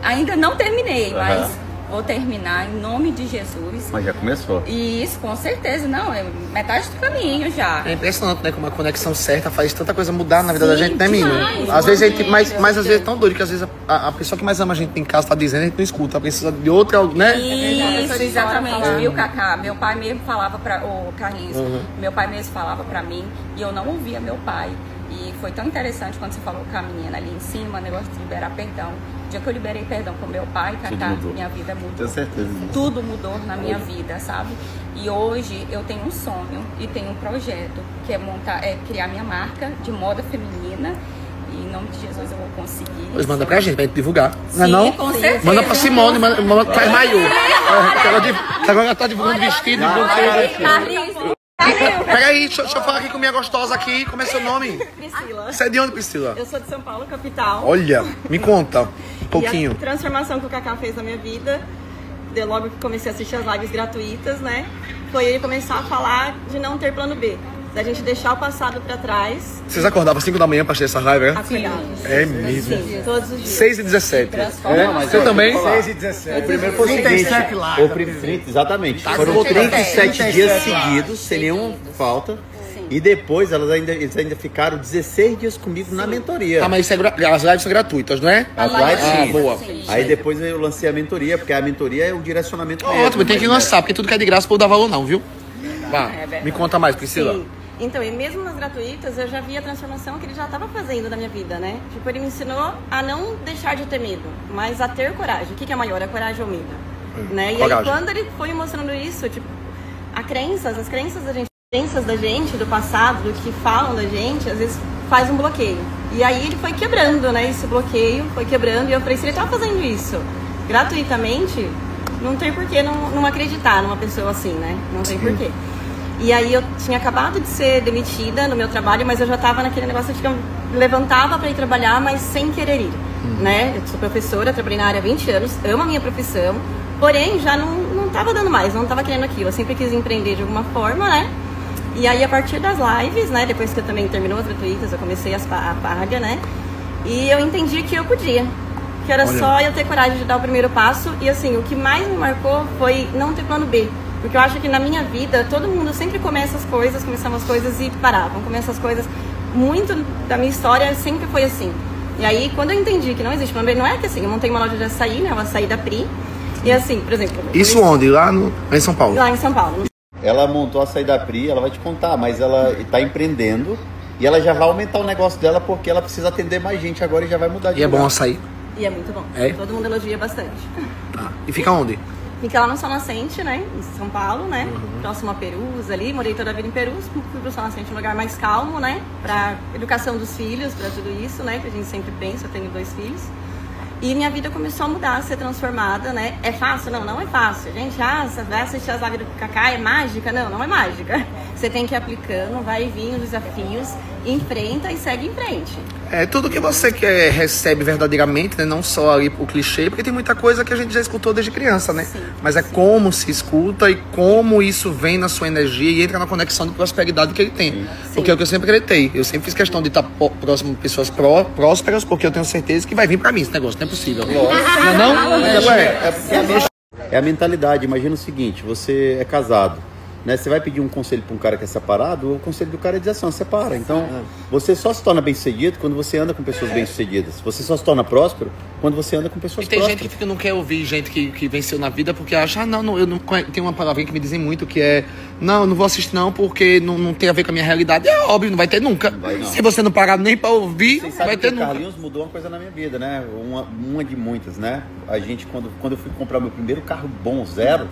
Ainda não terminei, mas vou terminar em nome de Jesus. Mas já começou. Isso, com certeza. Não, é metade do caminho já. É impressionante, né? Como a conexão certa faz tanta coisa mudar na vida da gente, né, menino? Às vezes a gente, mas às vezes é tão doido que às vezes a pessoa que mais ama a gente em casa tá dizendo, a gente não escuta, precisa de outra, né? Isso, exatamente, viu, Cacá? Meu pai mesmo falava pra... Ô, Carlinhos, meu pai mesmo falava pra mim e eu não ouvia meu pai. E foi tão interessante quando você falou com a menina ali em cima, o negócio de liberar perdão. O dia que eu liberei perdão com meu pai, Cacá, minha vida mudou. Tenho certeza disso. Tudo mudou na minha vida, sabe? E hoje eu tenho um sonho e tenho um projeto, que é criar minha marca de moda feminina. E em nome de Jesus eu vou conseguir. Pois manda pra gente, pra gente divulgar. Sim, não é não? Com certeza. Manda pra Simone, faz maiô. Agora ela tá divulgando vestido, divulgando. Peraí, deixa eu falar aqui com minha gostosa aqui. Como é seu nome? Priscila. Você é de onde, Priscila? Eu sou de São Paulo, capital. Olha, me conta um pouquinho. E a transformação que o Cacá fez na minha vida, de logo que comecei a assistir as lives gratuitas, né? Foi ele começar a falar de não ter plano B. Da gente deixar o passado pra trás. Vocês acordavam às 5 da manhã pra assistir essa live, né? Acordávamos. É mesmo? Sim, todos os dias. 6h17. Você também? 6h17. O primeiro foi o seguinte. Exatamente. Foram 37 dias seguidos, sem nenhuma falta. E depois eles ainda ficaram 16 dias comigo na mentoria. Ah, mas as lives são gratuitas, não é? As lives sim. Boa. Sim. Aí depois eu lancei a mentoria, porque a mentoria é o direcionamento mesmo. Ótimo, tem que lançar, porque tudo que é de graça pode dar valor não, viu? Vá, me conta mais, Priscila. Sim. Então, e mesmo nas gratuitas, eu já vi a transformação que ele já estava fazendo na minha vida, né? Tipo, ele me ensinou a não deixar de ter medo, mas a ter coragem. O que é maior, a coragem ou o medo? Né? E aí, quando ele foi mostrando isso, tipo, as crenças da gente, do passado, do que falam da gente, às vezes faz um bloqueio. E aí ele foi quebrando, né? Esse bloqueio foi quebrando, e eu falei, se ele tá fazendo isso gratuitamente, não tem por que não acreditar numa pessoa assim, né? Não tem por quê. E aí eu tinha acabado de ser demitida no meu trabalho, mas eu já estava naquele negócio de que eu levantava para ir trabalhar, mas sem querer ir, né? Eu sou professora, trabalhei na área há 20 anos, amo a minha profissão, porém já não estava dando mais, não estava querendo aquilo. Eu sempre quis empreender de alguma forma, né? E aí a partir das lives, né? Depois que eu também terminou as gratuitas, eu comecei a paga, né? E eu entendi que eu podia, que era só eu ter coragem de dar o primeiro passo. E assim, o que mais me marcou foi não ter plano B. Porque eu acho que na minha vida, todo mundo sempre começava as coisas e paravam. Começa as coisas, muito da minha história sempre foi assim. E aí, quando eu entendi que não existe plano B, não é que assim, eu montei uma loja de açaí, né? O açaí da Pri. E assim, por exemplo... Isso onde? Lá em São Paulo? Lá em São Paulo. Ela montou a açaí da Pri, ela vai te contar, mas ela está empreendendo e ela já vai aumentar o negócio dela porque ela precisa atender mais gente agora e já vai mudar de lugar. lugar. É bom açaí? E é muito bom. É? Todo mundo elogia bastante. Tá. E fica onde? Fica lá no Sol Nascente, né? Em São Paulo, né? Próximo a Perus ali. Morei toda a vida em Perus. Fui pro Sol Nascente, um lugar mais calmo, né? Pra educação dos filhos, pra tudo isso, né? Que a gente sempre pensa, eu tenho 2 filhos. E minha vida começou a mudar, a ser transformada, né? É fácil? Não, não é fácil. Gente, você vai assistir as lives do Cacá, é mágica? Não, não é mágica. Você tem que ir aplicando, vai vir os desafios, enfrenta e segue em frente. É tudo que você quer, recebe verdadeiramente, né? Não só ali o clichê, porque tem muita coisa que a gente já escutou desde criança, né? Sim, mas é como se escuta e como isso vem na sua energia e entra na conexão de prosperidade que ele tem. Sim. Porque é o que eu sempre acreditei. Eu sempre fiz questão de estar próximo de pessoas prósperas, porque eu tenho certeza que vai vir pra mim esse negócio, não é possível. É a mentalidade. Imagina o seguinte, você é casado, né? Você vai pedir um conselho para um cara que é separado, o conselho do cara é dizer assim, separa. Então, você só se torna bem-sucedido quando você anda com pessoas bem-sucedidas. Você só se torna próspero quando você anda com pessoas prósperas. E tem gente que não quer ouvir gente que venceu na vida porque acha, eu não tenho uma palavrinha que me dizem muito que é Não, não vou assistir não, porque não tem a ver com a minha realidade. É óbvio, não vai ter nunca. Não. Se você não parar nem pra ouvir, Vocês não vai sabem ter que o nunca. Carlinhos mudou uma coisa na minha vida, né? Uma de muitas, né? A gente, quando eu fui comprar meu primeiro carro bom, zero,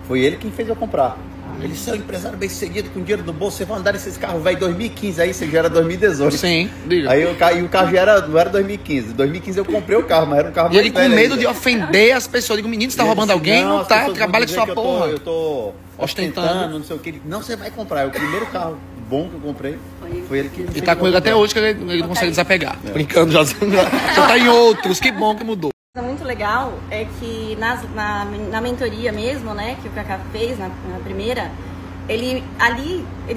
foi ele quem fez eu comprar. Ele é um empresário bem sucedido, com dinheiro no bolso, você vai andar nesses carros, velho, 2015, aí você já era 2018. Sim, diga. Aí o carro já não era 2015. 2015 eu comprei o carro, mas era um carro E ele com medo ainda. de ofender as pessoas. Eu digo, menino, você tá roubando alguém? Não tá, trabalha com sua porra. Eu tô ostentando, não sei o que. Não, você vai comprar. O primeiro carro bom que eu comprei foi ele que... E tá com ele até hoje, que ele não consegue desapegar. Brincando, já tá em outros. Que bom que mudou. Muito legal é que na mentoria mesmo, né, que o Kaká fez na primeira, ele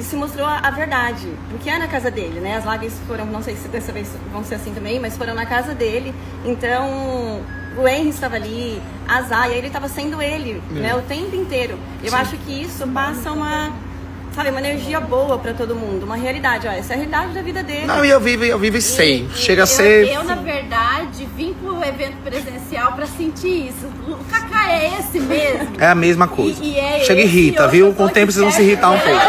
se mostrou a verdade, porque é na casa dele, né? As lives foram, não sei se dessa vez vão ser assim também, mas foram na casa dele. Então o Henry estava ali, a Zaya, ele estava sendo ele, né, o tempo inteiro. Eu acho que isso passa uma energia boa pra todo mundo, uma realidade. Ó, essa é a realidade da vida dele. Não, eu vivo e sei. Chega a ser... Eu, na verdade, vim pro evento presencial pra sentir isso. O Kaká é esse mesmo. É a mesma coisa. É chega e irrita, viu? Com o tempo vocês vão se irritar um pouco.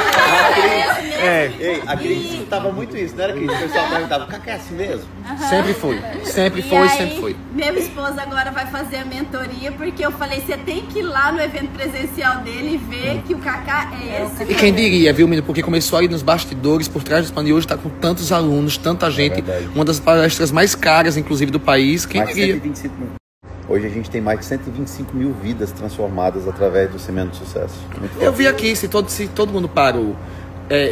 Ei, a Cris escutava muito isso, não era, Cris? O pessoal perguntava, o Kaká é assim mesmo? Sempre foi. Sempre foi, sempre foi. Meu esposo agora vai fazer a mentoria, porque eu falei, você tem que ir lá no evento presencial dele e ver que o Kaká é esse. E quem diria, viu, menino? Porque começou ali nos bastidores, por trás do pano, e hoje tá com tantos alunos, tanta gente. Uma das palestras mais caras, inclusive, do país. Quem diria? 125 mil. Hoje a gente tem mais de 125 mil vidas transformadas através do Semente do Sucesso. Eu vi aqui, se todo mundo parou.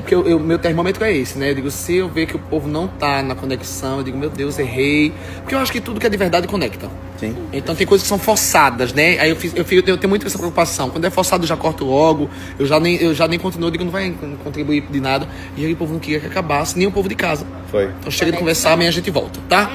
Porque meu termômetro é esse, né? Eu digo, se eu ver que o povo não tá na conexão, eu digo, meu Deus, errei. Porque eu acho que tudo que é de verdade conecta. Sim. Então tem coisas que são forçadas, né? Aí eu tenho muito essa preocupação. Quando é forçado, eu já corto logo. Eu já nem continuo, eu digo, não vai contribuir de nada. E aí o povo não queria que acabasse, nem o povo de casa. Foi. Então chega de conversar, amanhã a gente volta, tá?